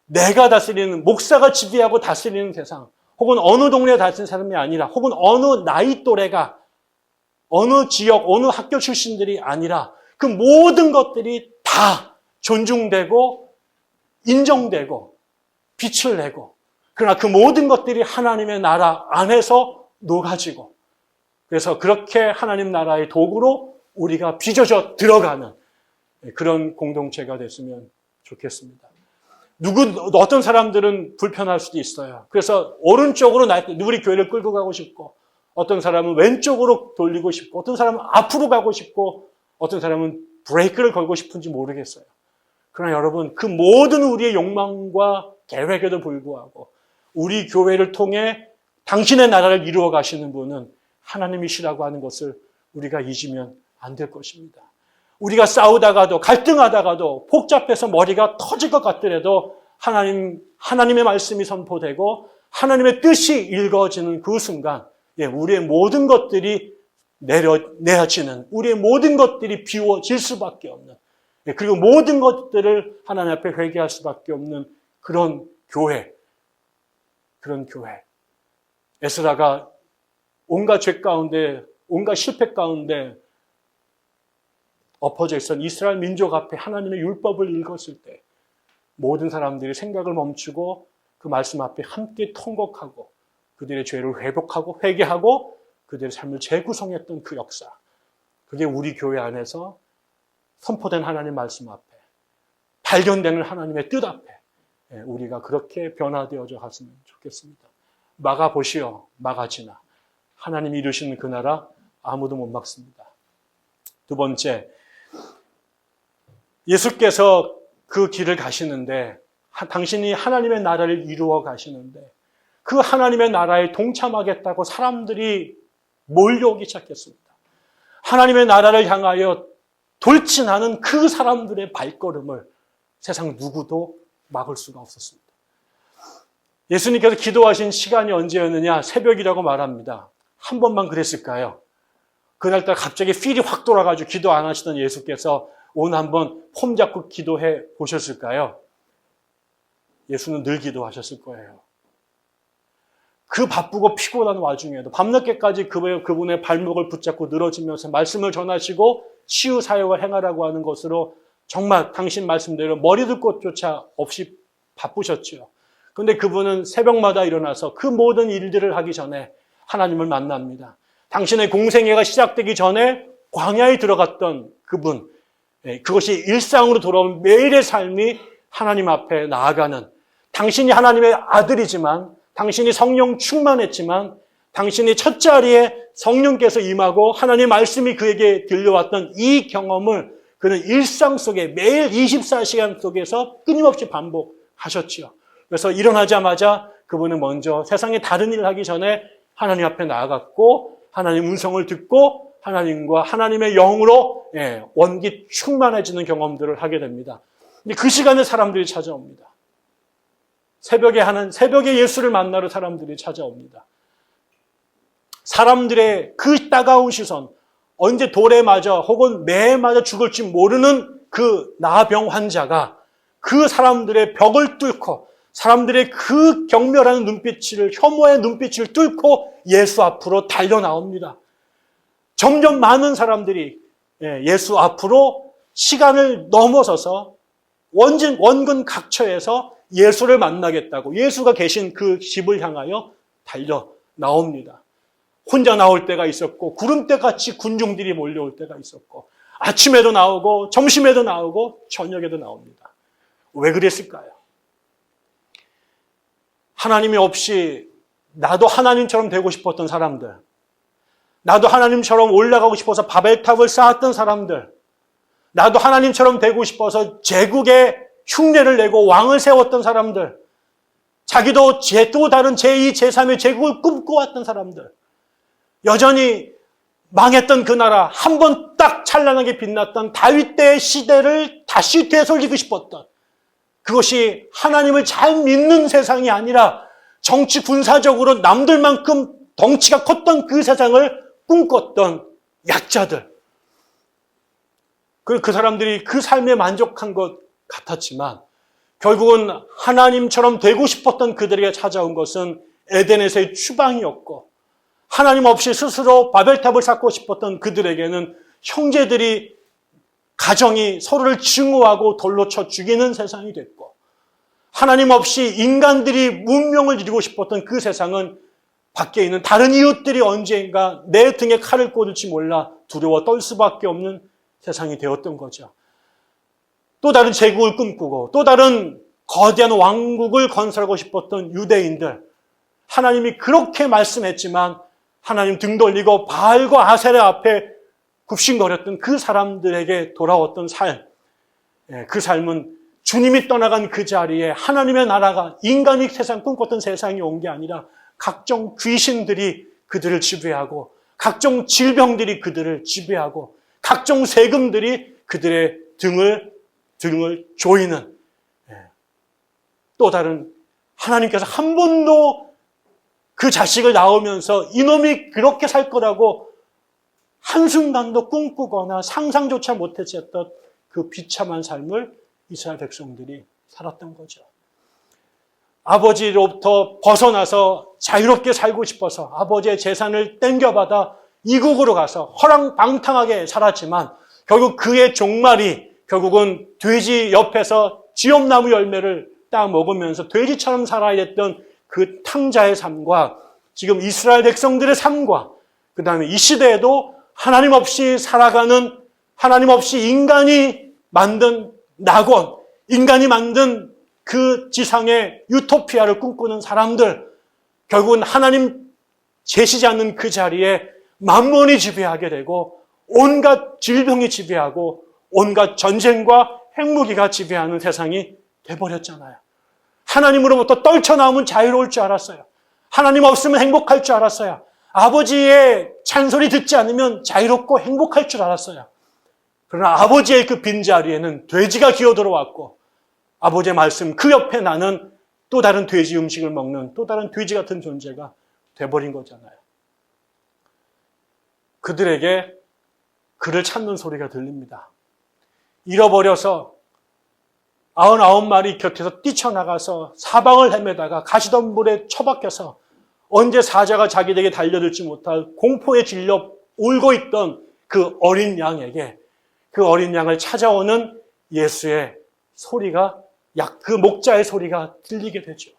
내가 다스리는, 목사가 지배하고 다스리는 세상, 혹은 어느 동네에 다스리는 사람이 아니라, 혹은 어느 나이 또래가, 어느 지역, 어느 학교 출신들이 아니라 그 모든 것들이 다 존중되고 인정되고 빛을 내고, 그러나 그 모든 것들이 하나님의 나라 안에서 녹아지고, 그래서 그렇게 하나님 나라의 도구로 우리가 빚어져 들어가는 그런 공동체가 됐으면 좋겠습니다. 어떤 사람들은 불편할 수도 있어요. 그래서 오른쪽으로 우리 교회를 끌고 가고 싶고, 어떤 사람은 왼쪽으로 돌리고 싶고, 어떤 사람은 앞으로 가고 싶고, 어떤 사람은 브레이크를 걸고 싶은지 모르겠어요. 그러나 여러분, 그 모든 우리의 욕망과 계획에도 불구하고 우리 교회를 통해 당신의 나라를 이루어 가시는 분은 하나님이시라고 하는 것을 우리가 잊으면 안 될 것입니다. 우리가 싸우다가도 갈등하다가도 복잡해서 머리가 터질 것 같더라도 하나님의 말씀이 선포되고 하나님의 뜻이 읽어지는 그 순간 우리의 모든 것들이 내어지는, 우리의 모든 것들이 비워질 수밖에 없는, 그리고 모든 것들을 하나님 앞에 회개할 수밖에 없는 그런 교회. 에스라가 온갖 죄 가운데, 온갖 실패 가운데 엎어져 있던 이스라엘 민족 앞에 하나님의 율법을 읽었을 때 모든 사람들이 생각을 멈추고 그 말씀 앞에 함께 통곡하고 그들의 죄를 회복하고 회개하고 그들의 삶을 재구성했던 그 역사. 그게 우리 교회 안에서 선포된 하나님 말씀 앞에 발견되는 하나님의 뜻 앞에 우리가 그렇게 변화되어져 갔으면 좋겠습니다. 막아보시오, 막아지나. 하나님이 이루시는 그 나라 아무도 못 막습니다. 두 번째, 예수께서 그 길을 가시는데, 당신이 하나님의 나라를 이루어 가시는데 그 하나님의 나라에 동참하겠다고 사람들이 몰려오기 시작했습니다. 하나님의 나라를 향하여 돌진하는 그 사람들의 발걸음을 세상 누구도 막을 수가 없었습니다. 예수님께서 기도하신 시간이 언제였느냐? 새벽이라고 말합니다. 한 번만 그랬을까요? 그날따라 갑자기 필이 확 돌아가지고 기도 안 하시던 예수께서 오늘 한번 폼 잡고 기도해 보셨을까요? 예수는 늘 기도하셨을 거예요. 그 바쁘고 피곤한 와중에도 밤늦게까지 그분의 발목을 붙잡고 늘어지면서 말씀을 전하시고 치유 사역을 행하라고 하는 것으로 정말 당신 말씀대로 머리 둘 곳조차 없이 바쁘셨죠. 그런데 그분은 새벽마다 일어나서 그 모든 일들을 하기 전에 하나님을 만납니다. 당신의 공생애가 시작되기 전에 광야에 들어갔던 그분, 그것이 일상으로 돌아온 매일의 삶이 하나님 앞에 나아가는, 당신이 하나님의 아들이지만, 당신이 성령 충만했지만, 당신이 첫 자리에 성령께서 임하고 하나님의 말씀이 그에게 들려왔던 이 경험을 그는 일상 속에 매일 24시간 속에서 끊임없이 반복하셨지요. 그래서 일어나자마자 그분은 먼저 세상에 다른 일을 하기 전에 하나님 앞에 나아갔고 하나님 음성을 듣고 하나님과 하나님의 영으로 원기 충만해지는 경험들을 하게 됩니다. 근데 그 시간에 사람들이 찾아옵니다. 새벽에 예수를 만나러 사람들이 찾아옵니다. 사람들의 그 따가운 시선, 언제 돌에 맞아 혹은 매에 맞아 죽을지 모르는 그 나병 환자가 그 사람들의 벽을 뚫고 사람들의 그 경멸하는 눈빛을, 혐오의 눈빛을 뚫고 예수 앞으로 달려 나옵니다. 점점 많은 사람들이 예수 앞으로 시간을 넘어서서 원근 각처에서 예수를 만나겠다고 예수가 계신 그 집을 향하여 달려 나옵니다. 혼자 나올 때가 있었고 구름대같이 군중들이 몰려올 때가 있었고 아침에도 나오고 점심에도 나오고 저녁에도 나옵니다. 왜 그랬을까요? 하나님이 없이 나도 하나님처럼 되고 싶었던 사람들, 나도 하나님처럼 올라가고 싶어서 바벨탑을 쌓았던 사람들, 나도 하나님처럼 되고 싶어서 제국의 흉내를 내고 왕을 세웠던 사람들, 자기도 또 다른 제2, 제3의 제국을 꿈꿔왔던 사람들, 여전히 망했던 그 나라, 한 번 딱 찬란하게 빛났던 다윗 때의 시대를 다시 되돌리고 싶었던, 그것이 하나님을 잘 믿는 세상이 아니라 정치 군사적으로 남들만큼 덩치가 컸던 그 세상을 꿈꿨던 약자들. 그 사람들이 그 삶에 만족한 것 같았지만 결국은 하나님처럼 되고 싶었던 그들에게 찾아온 것은 에덴에서의 추방이었고, 하나님 없이 스스로 바벨탑을 쌓고 싶었던 그들에게는 형제들이, 가정이 서로를 증오하고 돌로 쳐 죽이는 세상이 됐고, 하나님 없이 인간들이 문명을 이루고 싶었던 그 세상은 밖에 있는 다른 이웃들이 언젠가 내 등에 칼을 꽂을지 몰라 두려워 떨 수밖에 없는 세상이 되었던 거죠. 또 다른 제국을 꿈꾸고 또 다른 거대한 왕국을 건설하고 싶었던 유대인들, 하나님이 그렇게 말씀했지만 하나님 등 돌리고 바알과 아세라 앞에 굽신거렸던 그 사람들에게 돌아왔던 삶, 그 삶은 주님이 떠나간 그 자리에 하나님의 나라가, 인간이 세상 꿈꿨던 세상이 온 게 아니라 각종 귀신들이 그들을 지배하고 각종 질병들이 그들을 지배하고 각종 세금들이 그들의 등을 조이는, 또 다른, 하나님께서 한 번도 그 자식을 낳으면서 이놈이 그렇게 살 거라고 한순간도 꿈꾸거나 상상조차 못했었던 그 비참한 삶을 이스라엘 백성들이 살았던 거죠. 아버지로부터 벗어나서 자유롭게 살고 싶어서 아버지의 재산을 땡겨받아 이국으로 가서 허랑방탕하게 살았지만 결국 그의 종말이 결국은 돼지 옆에서 지엄나무 열매를 딱 먹으면서 돼지처럼 살아야 했던 그 탕자의 삶과 지금 이스라엘 백성들의 삶과 그 다음에 이 시대에도 하나님 없이 살아가는, 하나님 없이 인간이 만든 낙원, 인간이 만든 그 지상의 유토피아를 꿈꾸는 사람들, 결국은 하나님 계시지 않는 그 자리에 만몬이 지배하게 되고 온갖 질병이 지배하고 온갖 전쟁과 핵무기가 지배하는 세상이 돼버렸잖아요. 하나님으로부터 떨쳐나오면 자유로울 줄 알았어요. 하나님 없으면 행복할 줄 알았어요. 아버지의 잔소리 듣지 않으면 자유롭고 행복할 줄 알았어요. 그러나 아버지의 그 빈자리에는 돼지가 기어들어왔고 아버지의 말씀 그 옆에 나는 또 다른 돼지 음식을 먹는 또 다른 돼지 같은 존재가 돼버린 거잖아요. 그들에게 그를 찾는 소리가 들립니다. 잃어버려서 99마리 곁에서 뛰쳐나가서 사방을 헤매다가 가시덤불에 처박혀서 언제 사자가 자기에게 달려들지 못할 공포에 질려 울고 있던 그 어린 양에게 그 어린 양을 찾아오는 예수의 소리가 그 목자의 소리가 들리게 되죠.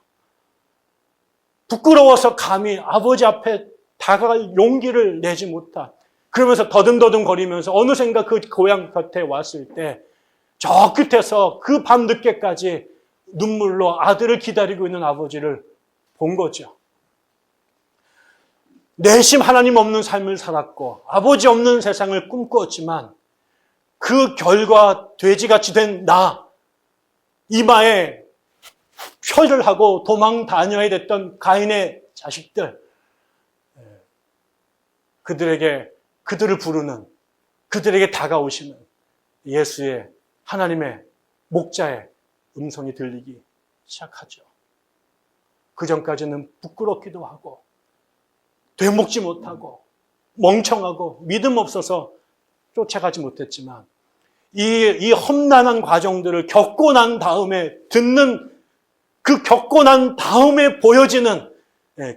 부끄러워서 감히 아버지 앞에 다가갈 용기를 내지 못한, 그러면서 더듬더듬 거리면서 어느샌가 그 고향 곁에 왔을 때 저 끝에서 그 밤늦게까지 눈물로 아들을 기다리고 있는 아버지를 본 거죠. 내심 하나님 없는 삶을 살았고 아버지 없는 세상을 꿈꾸었지만 그 결과 돼지같이 된 나, 이마에 표를 하고 도망 다녀야 됐던 가인의 자식들, 그들을 부르는, 그들에게 다가오시는 예수의 하나님의 목자의 음성이 들리기 시작하죠. 그 전까지는 부끄럽기도 하고 되먹지 못하고 멍청하고 믿음 없어서 쫓아가지 못했지만 이 험난한 과정들을 겪고 난 다음에 듣는, 그 겪고 난 다음에 보여지는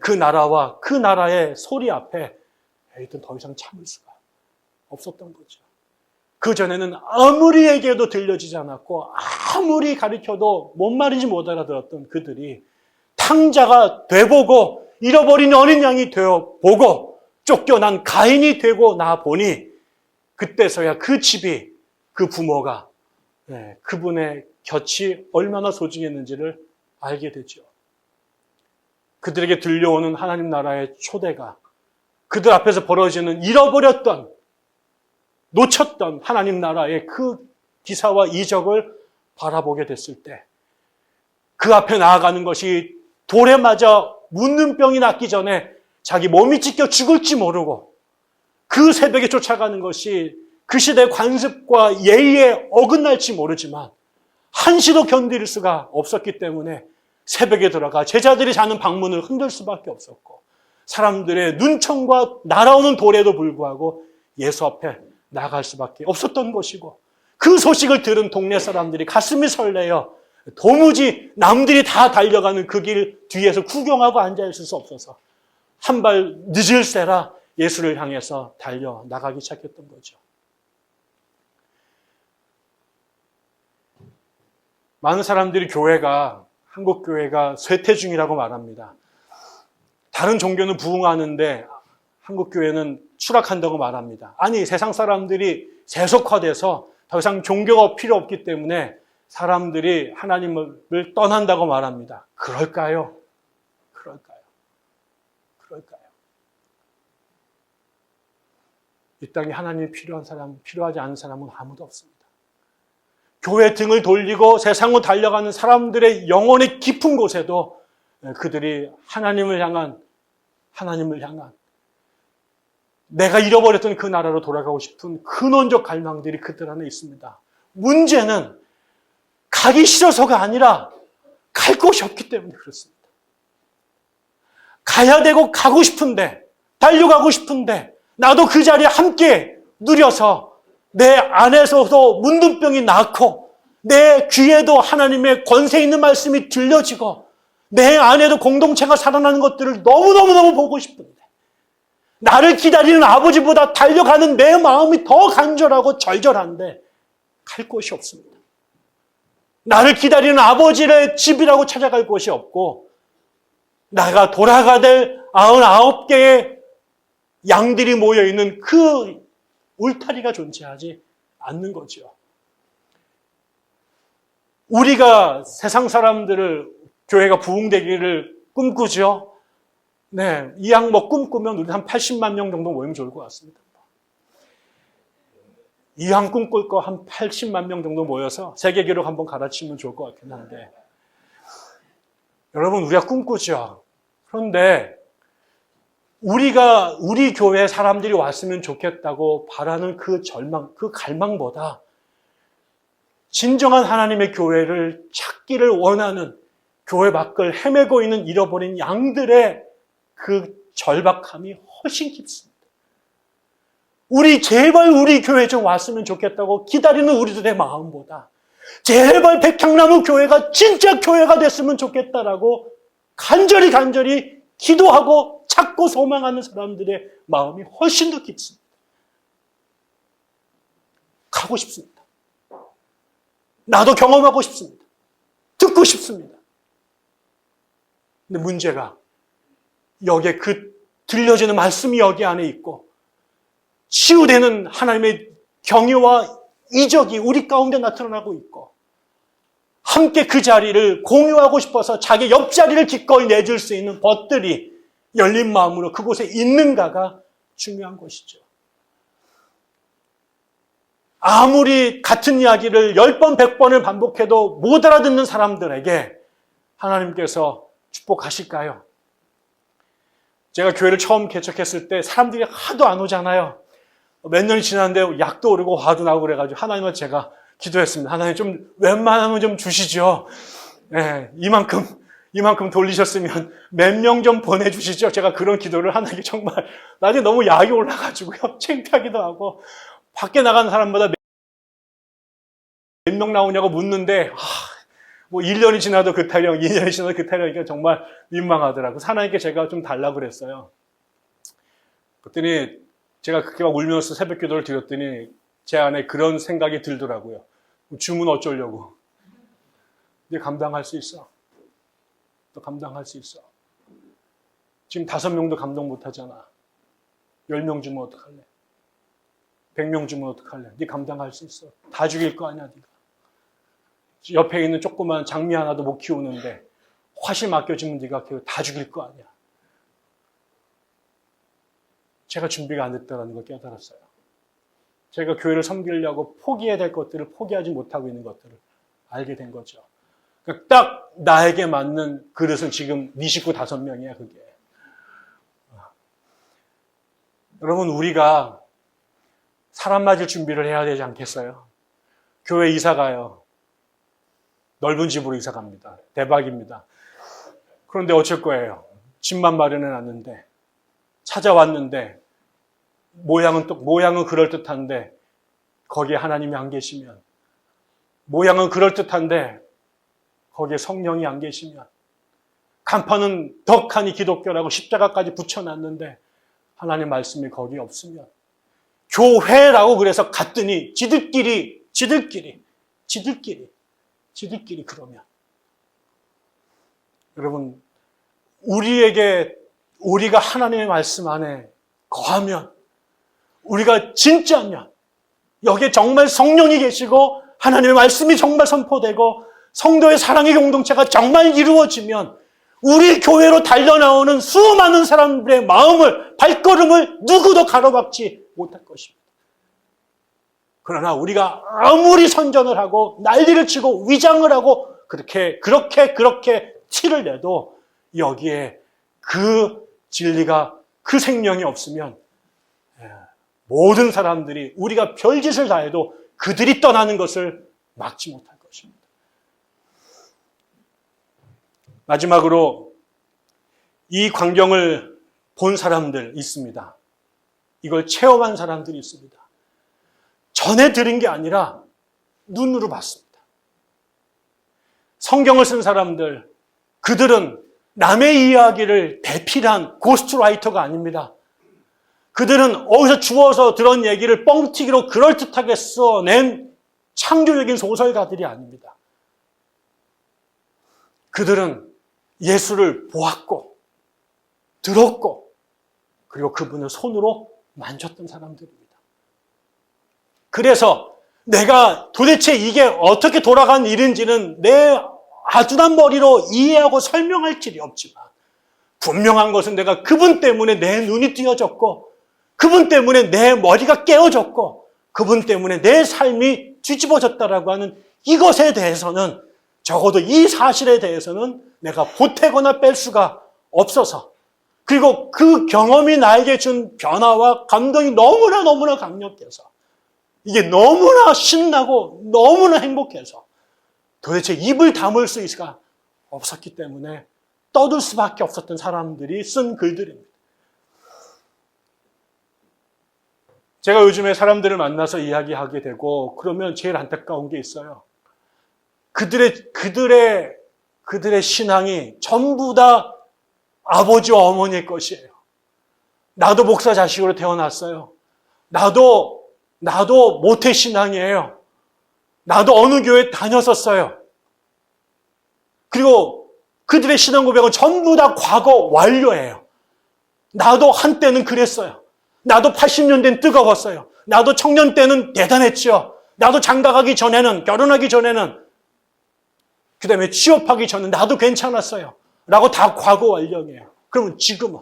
그 나라와 그 나라의 소리 앞에 에이든 더 이상 참을 수가 없었던 거죠. 그전에는 아무리 얘기해도 들려지지 않았고 아무리 가르쳐도 뭔 말인지 못 알아들었던 그들이 탕자가 돼보고 잃어버린 어린 양이 되어보고 쫓겨난 가인이 되고 나보니 그때서야 그 집이, 그 부모가 그분의 곁이 얼마나 소중했는지를 알게 되죠. 그들에게 들려오는 하나님 나라의 초대가 그들 앞에서 벌어지는 잃어버렸던, 놓쳤던 하나님 나라의 그 기사와 이적을 바라보게 됐을 때 그 앞에 나아가는 것이 돌에 맞아 문눈병이 낫기 전에 자기 몸이 찢겨 죽을지 모르고 그 새벽에 쫓아가는 것이 그 시대의 관습과 예의에 어긋날지 모르지만 한시도 견딜 수가 없었기 때문에 새벽에 들어가 제자들이 자는 방문을 흔들 수밖에 없었고 사람들의 눈총과 날아오는 돌에도 불구하고 예수 앞에 나갈 수밖에 없었던 것이고, 그 소식을 들은 동네 사람들이 가슴이 설레어 도무지 남들이 다 달려가는 그 길 뒤에서 구경하고 앉아있을 수 없어서 한 발 늦을세라 예수를 향해서 달려나가기 시작했던 거죠. 많은 사람들이 한국 교회가 쇠퇴 중이라고 말합니다. 다른 종교는 부흥하는데 한국 교회는 추락한다고 말합니다. 아니, 세상 사람들이 세속화돼서 더 이상 종교가 필요 없기 때문에 사람들이 하나님을 떠난다고 말합니다. 그럴까요? 이 땅에 하나님이 필요한 사람, 필요하지 않은 사람은 아무도 없습니다. 교회 등을 돌리고 세상으로 달려가는 사람들의 영혼의 깊은 곳에도 그들이 하나님을 향한 내가 잃어버렸던 그 나라로 돌아가고 싶은 근원적 갈망들이 그들 안에 있습니다. 문제는 가기 싫어서가 아니라 갈 곳이 없기 때문에 그렇습니다. 가야 되고 가고 싶은데, 달려가고 싶은데 나도 그 자리에 함께 누려서 내 안에서도 문둥병이 낫고 내 귀에도 하나님의 권세 있는 말씀이 들려지고 내 안에도 공동체가 살아나는 것들을 너무너무 보고 싶은데 나를 기다리는 아버지보다 달려가는 내 마음이 더 간절하고 절절한데 갈 곳이 없습니다. 나를 기다리는 아버지의 집이라고 찾아갈 곳이 없고 내가 돌아가야 될 99개의 양들이 모여있는 그 울타리가 존재하지 않는 거죠. 우리가 세상 사람들을 교회가 부흥되기를 꿈꾸죠. 네, 이 항목 꿈꾸면 우리 한 80만 명 정도 모이면 좋을 것 같습니다. 이왕 꿈꿀 거 한 80만 명 정도 모여서 세계 기록 한번 갈아치면 좋을 것 같긴 한데, 여러분, 우리가 꿈꾸죠. 그런데 우리 교회에 사람들이 왔으면 좋겠다고 바라는 그 절망, 그 갈망보다 진정한 하나님의 교회를 찾기를 원하는 교회 밖을 헤매고 있는 잃어버린 양들의 그 절박함이 훨씬 깊습니다. 제발 우리 교회 좀 왔으면 좋겠다고 기다리는 우리들의 마음보다 제발 백향나무 교회가 진짜 교회가 됐으면 좋겠다라고 간절히 기도하고 찾고 소망하는 사람들의 마음이 훨씬 더 깊습니다. 가고 싶습니다. 나도 경험하고 싶습니다. 듣고 싶습니다. 근데 문제가 여기에 들려지는 말씀이 여기 안에 있고 치유되는 하나님의 경외와 이적이 우리 가운데 나타나고 있고 함께 그 자리를 공유하고 싶어서 자기 옆자리를 기꺼이 내줄 수 있는 벗들이 열린 마음으로 그곳에 있는가가 중요한 것이죠. 아무리 같은 이야기를 10번, 100번을 반복해도 못 알아듣는 사람들에게 하나님께서 축복하실까요? 제가 교회를 처음 개척했을 때 사람들이 하도 안 오잖아요. 몇 년이 지났는데 약도 오르고 화도 나고 그래가지고 하나님은 제가 기도했습니다. 하나님 좀 웬만하면 좀 주시죠. 네, 이만큼 돌리셨으면 몇 명 좀 보내주시죠. 제가 그런 기도를 하나님께 정말 나중에 너무 약이 올라가지고요. 창피하기도 하고 밖에 나가는 사람마다 몇 명 나오냐고 묻는데 뭐 1년이 지나도 그 타령, 2년이 지나도 그 타령이니까 정말 민망하더라고요. 하나님께 제가 좀 달라고 그랬어요. 그랬더니 제가 그렇게 막 울면서 새벽 기도를 드렸더니 제 안에 그런 생각이 들더라고요. 주문 어쩌려고. 이제 감당할 수 있어. 또 감당할 수 있어. 지금 5명도 감동 못하잖아. 10명 주면 어떡할래? 100명 주면 어떡할래? 네 감당할 수 있어. 다 죽일 거 아니야, 네가. 옆에 있는 조그만 장미 하나도 못 키우는데 화실 맡겨주면 네가 다 죽일 거 아니야. 제가 준비가 안 됐다는 걸 깨달았어요. 제가 교회를 섬기려고 포기해야 될 것들을 포기하지 못하고 있는 것들을 알게 된 거죠. 그러니까 딱 나에게 맞는 그릇은 지금 네 식구 5명이야, 그게. 여러분, 우리가 사람 맞을 준비를 해야 되지 않겠어요? 교회 이사 가요. 넓은 집으로 이사 갑니다. 대박입니다. 그런데 어쩔 거예요? 집만 마련해 놨는데, 찾아왔는데, 모양은 그럴듯한데, 거기에 하나님이 안 계시면, 모양은 그럴듯한데, 거기에 성령이 안 계시면, 간판은 덕하니 기독교라고 십자가까지 붙여놨는데, 하나님 말씀이 거기 없으면, 교회라고 그래서 갔더니, 지들끼리 그러면. 여러분, 우리가 하나님의 말씀 안에 거하면, 우리가 진짜면, 여기에 정말 성령이 계시고, 하나님의 말씀이 정말 선포되고, 성도의 사랑의 공동체가 정말 이루어지면, 우리 교회로 달려나오는 수많은 사람들의 발걸음을 누구도 가로막지 못할 것입니다. 그러나 우리가 아무리 선전을 하고 난리를 치고 위장을 하고 그렇게 티를 내도 여기에 그 진리가 그 생명이 없으면 모든 사람들이 우리가 별짓을 다해도 그들이 떠나는 것을 막지 못할 것입니다. 마지막으로 이 광경을 본 사람들 있습니다. 이걸 체험한 사람들이 있습니다. 전해 들은 게 아니라 눈으로 봤습니다. 성경을 쓴 사람들, 그들은 남의 이야기를 대필한 고스트라이터가 아닙니다. 그들은 어디서 주워서 들은 얘기를 뻥튀기로 그럴듯하게 써낸 창조적인 소설가들이 아닙니다. 그들은 예수를 보았고 들었고 그리고 그분을 손으로 만졌던 사람들입니다. 그래서 내가 도대체 이게 어떻게 돌아간 일인지는 내 아둔한 머리로 이해하고 설명할 길이 없지만 분명한 것은 내가 그분 때문에 내 눈이 띄어졌고 그분 때문에 내 머리가 깨어졌고 그분 때문에 내 삶이 뒤집어졌다라고 하는 이것에 대해서는 적어도 이 사실에 대해서는 내가 보태거나 뺄 수가 없어서 그리고 그 경험이 나에게 준 변화와 감동이 너무나 강력해서 이게 너무나 신나고 너무나 행복해서 도대체 입을 다물 수가 없었기 때문에 떠들 수밖에 없었던 사람들이 쓴 글들입니다. 제가 요즘에 사람들을 만나서 이야기하게 되고 그러면 제일 안타까운 게 있어요. 그들의 신앙이 전부 다 아버지와 어머니의 것이에요. 나도 목사 자식으로 태어났어요. 나도 모태 신앙이에요. 나도 어느 교회 다녔었어요. 그리고 그들의 신앙 고백은 전부 다 과거 완료예요. 나도 한때는 그랬어요. 나도 80년대는 뜨거웠어요. 나도 청년 때는 대단했죠. 나도 장가가기 전에는, 결혼하기 전에는, 그 다음에 취업하기 전에 나도 괜찮았어요. 라고 다 과거 완료예요. 그러면 지금은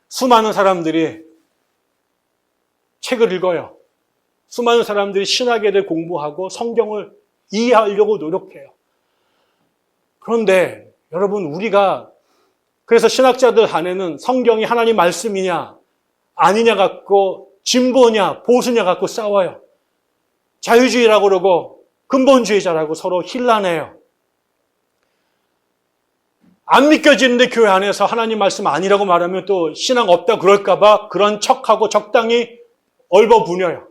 수많은 사람들이 책을 읽어요. 수많은 사람들이 신학에 공부하고 성경을 이해하려고 노력해요. 그런데 여러분 우리가 그래서 신학자들 안에는 성경이 하나님 말씀이냐 아니냐 갖고 진보냐 보수냐 갖고 싸워요. 자유주의라고 그러고 근본주의자라고 서로 힐난해요. 안 믿겨지는데 교회 안에서 하나님 말씀 아니라고 말하면 또 신앙 없다 그럴까 봐 그런 척하고 적당히 얼버무녀요.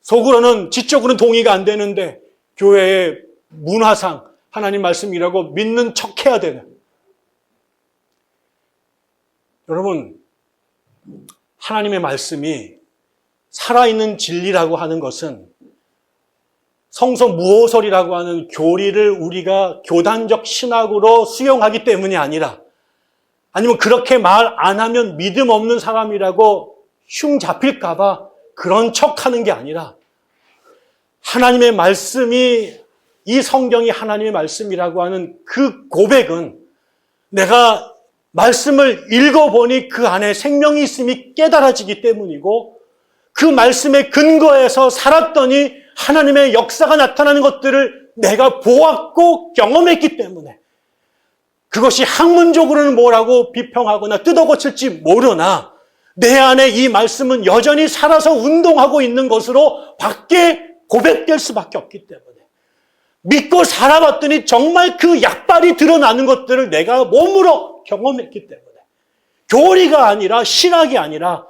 속으로는 지적으로는 동의가 안 되는데 교회의 문화상 하나님 말씀이라고 믿는 척해야 되는. 여러분 하나님의 말씀이 살아있는 진리라고 하는 것은 성서 무호설이라고 하는 교리를 우리가 교단적 신학으로 수용하기 때문이 아니라 아니면 그렇게 말 안 하면 믿음 없는 사람이라고 흉 잡힐까 봐 그런 척하는 게 아니라 하나님의 말씀이 이 성경이 하나님의 말씀이라고 하는 그 고백은 내가 말씀을 읽어보니 그 안에 생명이 있음이 깨달아지기 때문이고 그 말씀의 근거에서 살았더니 하나님의 역사가 나타나는 것들을 내가 보았고 경험했기 때문에 그것이 학문적으로는 뭐라고 비평하거나 뜯어고칠지 모르나 내 안에 이 말씀은 여전히 살아서 운동하고 있는 것으로 밖에 고백될 수밖에 없기 때문에 믿고 살아봤더니 정말 그 약발이 드러나는 것들을 내가 몸으로 경험했기 때문에 교리가 아니라 신학이 아니라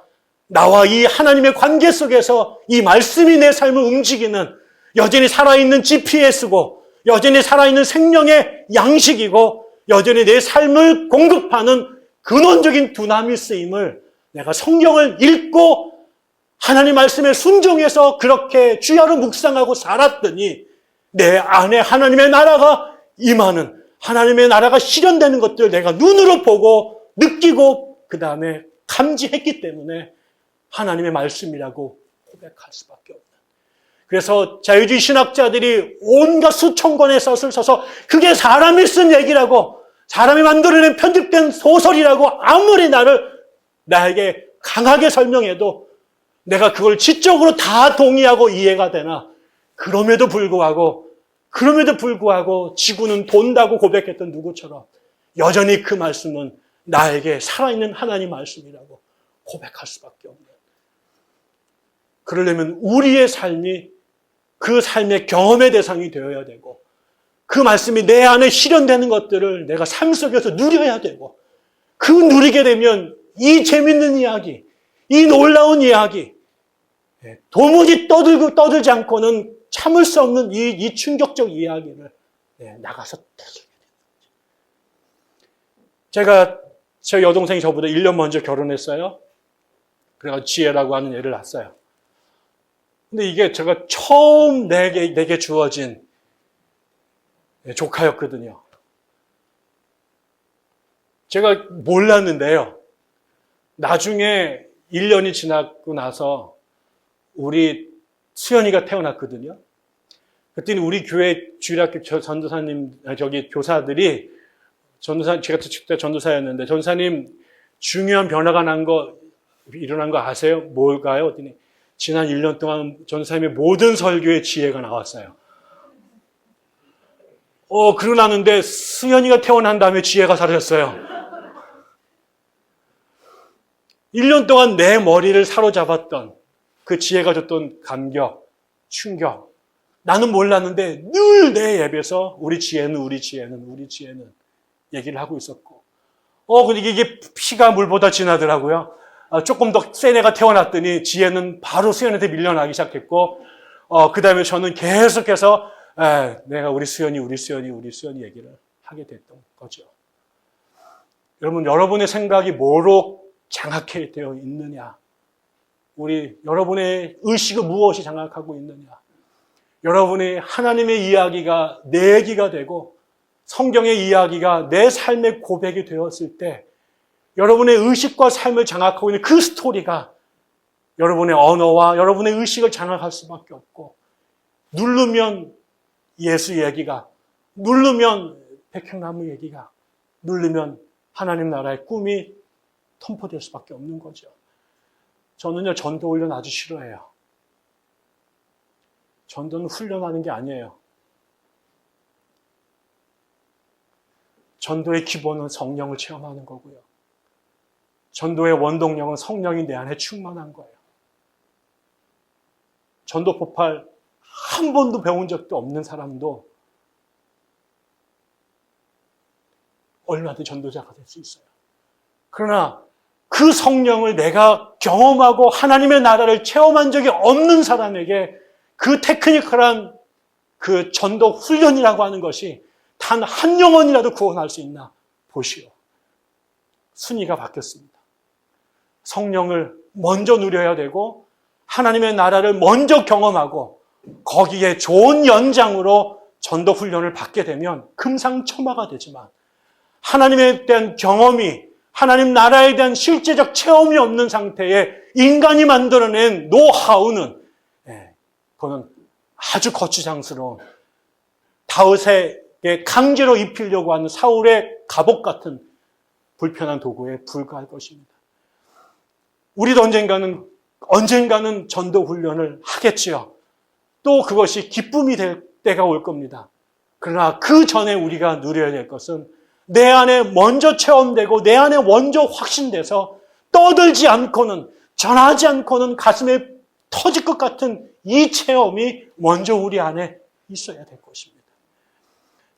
나와 이 하나님의 관계 속에서 이 말씀이 내 삶을 움직이는 여전히 살아있는 GPS고 여전히 살아있는 생명의 양식이고 여전히 내 삶을 공급하는 근원적인 두나미스임을 내가 성경을 읽고 하나님 말씀에 순종해서 그렇게 주야로 묵상하고 살았더니 내 안에 하나님의 나라가 임하는 하나님의 나라가 실현되는 것들을 내가 눈으로 보고 느끼고 그 다음에 감지했기 때문에 하나님의 말씀이라고 고백할 수밖에 없는. 그래서 자유주의 신학자들이 온갖 수천 권의 섯을 써서 그게 사람이 쓴 얘기라고 사람이 만들어낸 편집된 소설이라고 아무리 나에게 강하게 설명해도 내가 그걸 지적으로 다 동의하고 이해가 되나 그럼에도 불구하고 지구는 돈다고 고백했던 누구처럼 여전히 그 말씀은 나에게 살아있는 하나님 말씀이라고 고백할 수밖에 없는. 그러려면 우리의 삶이 그 삶의 경험의 대상이 되어야 되고 그 말씀이 내 안에 실현되는 것들을 내가 삶 속에서 누려야 되고 그 누리게 되면 이 재밌는 이야기, 이 놀라운 이야기 도무지 떠들지 않고는 참을 수 없는 이 충격적 이야기를 나가서 떠들게 됩니다. 제 여동생이 저보다 1년 먼저 결혼했어요. 그래서 지혜라고 하는 애를 낳았어요. 근데 이게 제가 처음 내게 주어진 조카였거든요. 제가 몰랐는데요. 나중에 1년이 지나고 나서 우리 수연이가 태어났거든요. 그때는 우리 교회 주일학교 전도사님, 교사들이 제가 그때 전도사였는데, 전도사님 중요한 변화가 일어난 거 아세요? 뭘까요? 그랬더니 지난 1년 동안 전도사님의 모든 설교의 지혜가 나왔어요. 그러고 나는데 수연이가 태어난 다음에 지혜가 사라졌어요. 1년 동안 내 머리를 사로잡았던 그 지혜가 줬던 감격, 충격. 나는 몰랐는데 늘 내 예배에서 우리 지혜는 얘기를 하고 있었고. 근데 이게 피가 물보다 진하더라고요. 조금 더 센 애가 태어났더니 지혜는 바로 수연한테 밀려나기 시작했고, 그 다음에 저는 계속해서 내가 우리 수연이 얘기를 하게 됐던 거죠. 여러분의 생각이 뭐로 장악되어 있느냐? 여러분의 의식은 무엇이 장악하고 있느냐? 여러분의 하나님의 이야기가 내 얘기가 되고 성경의 이야기가 내 삶의 고백이 되었을 때 여러분의 의식과 삶을 장악하고 있는 그 스토리가 여러분의 언어와 여러분의 의식을 장악할 수밖에 없고, 누르면 예수 얘기가, 누르면 백향나무 얘기가, 누르면 하나님 나라의 꿈이 선포될 수밖에 없는 거죠. 저는요, 전도 훈련 아주 싫어해요. 전도는 훈련하는 게 아니에요. 전도의 기본은 성령을 체험하는 거고요. 전도의 원동력은 성령이 내 안에 충만한 거예요. 전도 폭발 한 번도 배운 적도 없는 사람도 얼마든지 전도자가 될 수 있어요. 그러나 그 성령을 내가 경험하고 하나님의 나라를 체험한 적이 없는 사람에게 그 테크니컬한 그 전도 훈련이라고 하는 것이 단 한 영혼이라도 구원할 수 있나 보시오. 순위가 바뀌었습니다. 성령을 먼저 누려야 되고 하나님의 나라를 먼저 경험하고 거기에 좋은 연장으로 전도 훈련을 받게 되면 금상첨화가 되지만, 하나님에 대한 경험이, 하나님 나라에 대한 실제적 체험이 없는 상태에 인간이 만들어낸 노하우는 그거는 아주 거추장스러운, 다윗에게 강제로 입히려고 하는 사울의 갑옷 같은 불편한 도구에 불과할 것입니다. 우리도 언젠가는 전도 훈련을 하겠지요. 또 그것이 기쁨이 될 때가 올 겁니다. 그러나 그 전에 우리가 누려야 될 것은 내 안에 먼저 체험되고 내 안에 먼저 확신돼서 떠들지 않고는, 전하지 않고는 가슴에 터질 것 같은 이 체험이 먼저 우리 안에 있어야 될 것입니다.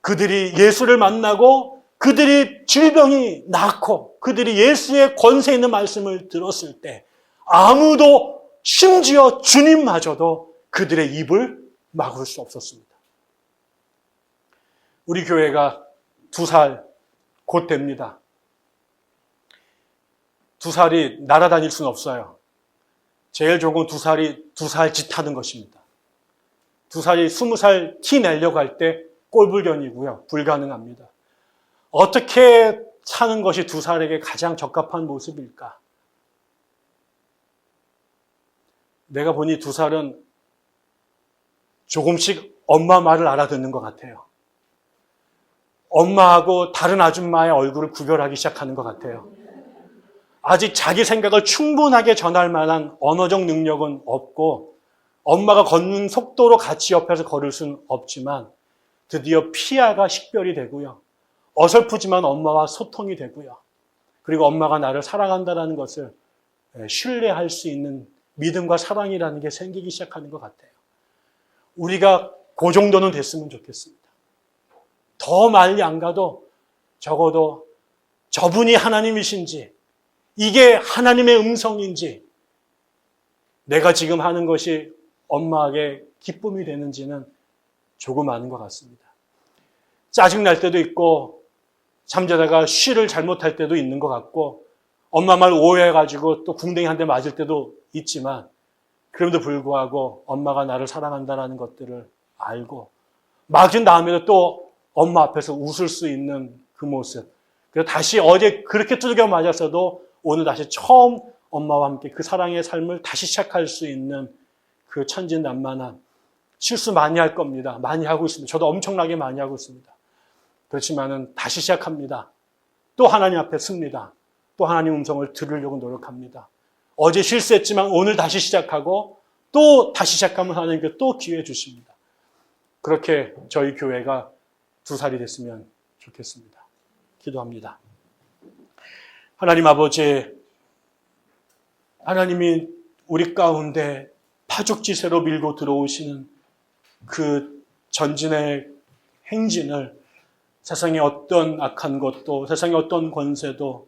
그들이 예수를 만나고 그들이 질병이 낫고 그들이 예수의 권세 있는 말씀을 들었을 때 아무도, 심지어 주님마저도 그들의 입을 막을 수 없었습니다. 우리 교회가 2살 곧 됩니다. 2살이 날아다닐 수는 없어요. 제일 좋은 건 2살 짓하는 것입니다. 2살이 20살 티 내려고 할 때 꼴불견이고요. 불가능합니다. 어떻게 사는 것이 2살에게 가장 적합한 모습일까? 내가 보니 2살은 조금씩 엄마 말을 알아듣는 것 같아요. 엄마하고 다른 아줌마의 얼굴을 구별하기 시작하는 것 같아요. 아직 자기 생각을 충분하게 전할 만한 언어적 능력은 없고 엄마가 걷는 속도로 같이 옆에서 걸을 수는 없지만 드디어 피아가 식별이 되고요. 어설프지만 엄마와 소통이 되고요. 그리고 엄마가 나를 사랑한다는 것을 신뢰할 수 있는 믿음과 사랑이라는 게 생기기 시작하는 것 같아요. 우리가 그 정도는 됐으면 좋겠습니다. 더 멀리 안 가도 적어도 저분이 하나님이신지, 이게 하나님의 음성인지, 내가 지금 하는 것이 엄마에게 기쁨이 되는지는 조금 아는 것 같습니다. 짜증날 때도 있고 잠자다가 쉬를 잘못할 때도 있는 것 같고 엄마 말 오해해가지고 또 궁뎅이 한 대 맞을 때도 있지만, 그럼에도 불구하고 엄마가 나를 사랑한다는 것들을 알고 맞은 다음에도 또 엄마 앞에서 웃을 수 있는 그 모습, 그래서 다시 어제 그렇게 두들겨 맞았어도 오늘 다시 처음 엄마와 함께 그 사랑의 삶을 다시 시작할 수 있는 그 천진난만한 실수 많이 할 겁니다. 많이 하고 있습니다. 저도 엄청나게 많이 하고 있습니다. 그렇지만은 다시 시작합니다. 또 하나님 앞에 섭니다. 또 하나님 음성을 들으려고 노력합니다. 어제 실수했지만 오늘 다시 시작하고 또 다시 시작하면 하나님께 또 기회 주십니다. 그렇게 저희 교회가 2살이 됐으면 좋겠습니다. 기도합니다. 하나님 아버지, 하나님이 우리 가운데 파죽지세로 밀고 들어오시는 그 전진의 행진을 세상의 어떤 악한 것도, 세상의 어떤 권세도,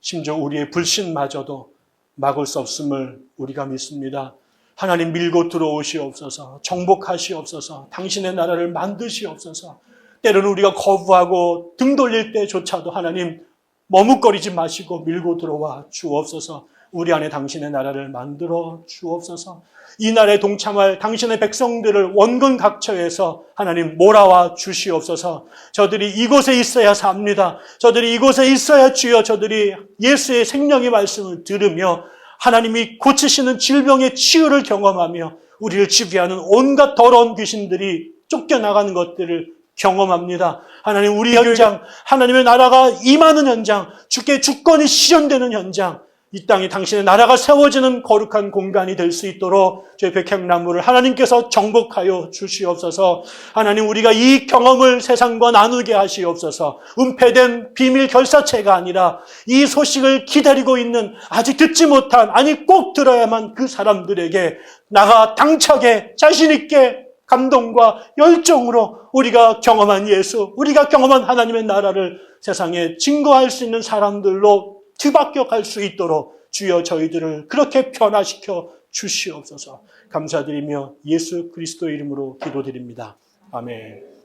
심지어 우리의 불신마저도 막을 수 없음을 우리가 믿습니다. 하나님 밀고 들어오시옵소서, 정복하시옵소서, 당신의 나라를 만드시옵소서. 때로는 우리가 거부하고 등 돌릴 때조차도 하나님 머뭇거리지 마시고 밀고 들어와 주옵소서. 우리 안에 당신의 나라를 만들어 주옵소서. 이 나라에 동참할 당신의 백성들을 원근 각처에서 하나님 몰아와 주시옵소서. 저들이 이곳에 있어야 삽니다. 저들이 이곳에 있어야 주여 저들이 예수의 생명의 말씀을 들으며 하나님이 고치시는 질병의 치유를 경험하며 우리를 지배하는 온갖 더러운 귀신들이 쫓겨나가는 것들을 경험합니다. 하나님 우리 현장, 하나님의 나라가 임하는 현장, 주께 주권이 실현되는 현장, 이 땅에 당신의 나라가 세워지는 거룩한 공간이 될 수 있도록 저희 백향나무를 하나님께서 정복하여 주시옵소서. 하나님 우리가 이 경험을 세상과 나누게 하시옵소서. 은폐된 비밀 결사체가 아니라 이 소식을 기다리고 있는 아직 듣지 못한, 아니 꼭 들어야만 그 사람들에게 나가 당차게 자신 있게 감동과 열정으로 우리가 경험한 예수, 우리가 경험한 하나님의 나라를 세상에 증거할 수 있는 사람들로 뒤바뀌어 갈 수 있도록 주여 저희들을 그렇게 변화시켜 주시옵소서. 감사드리며 예수 그리스도의 이름으로 기도드립니다. 아멘.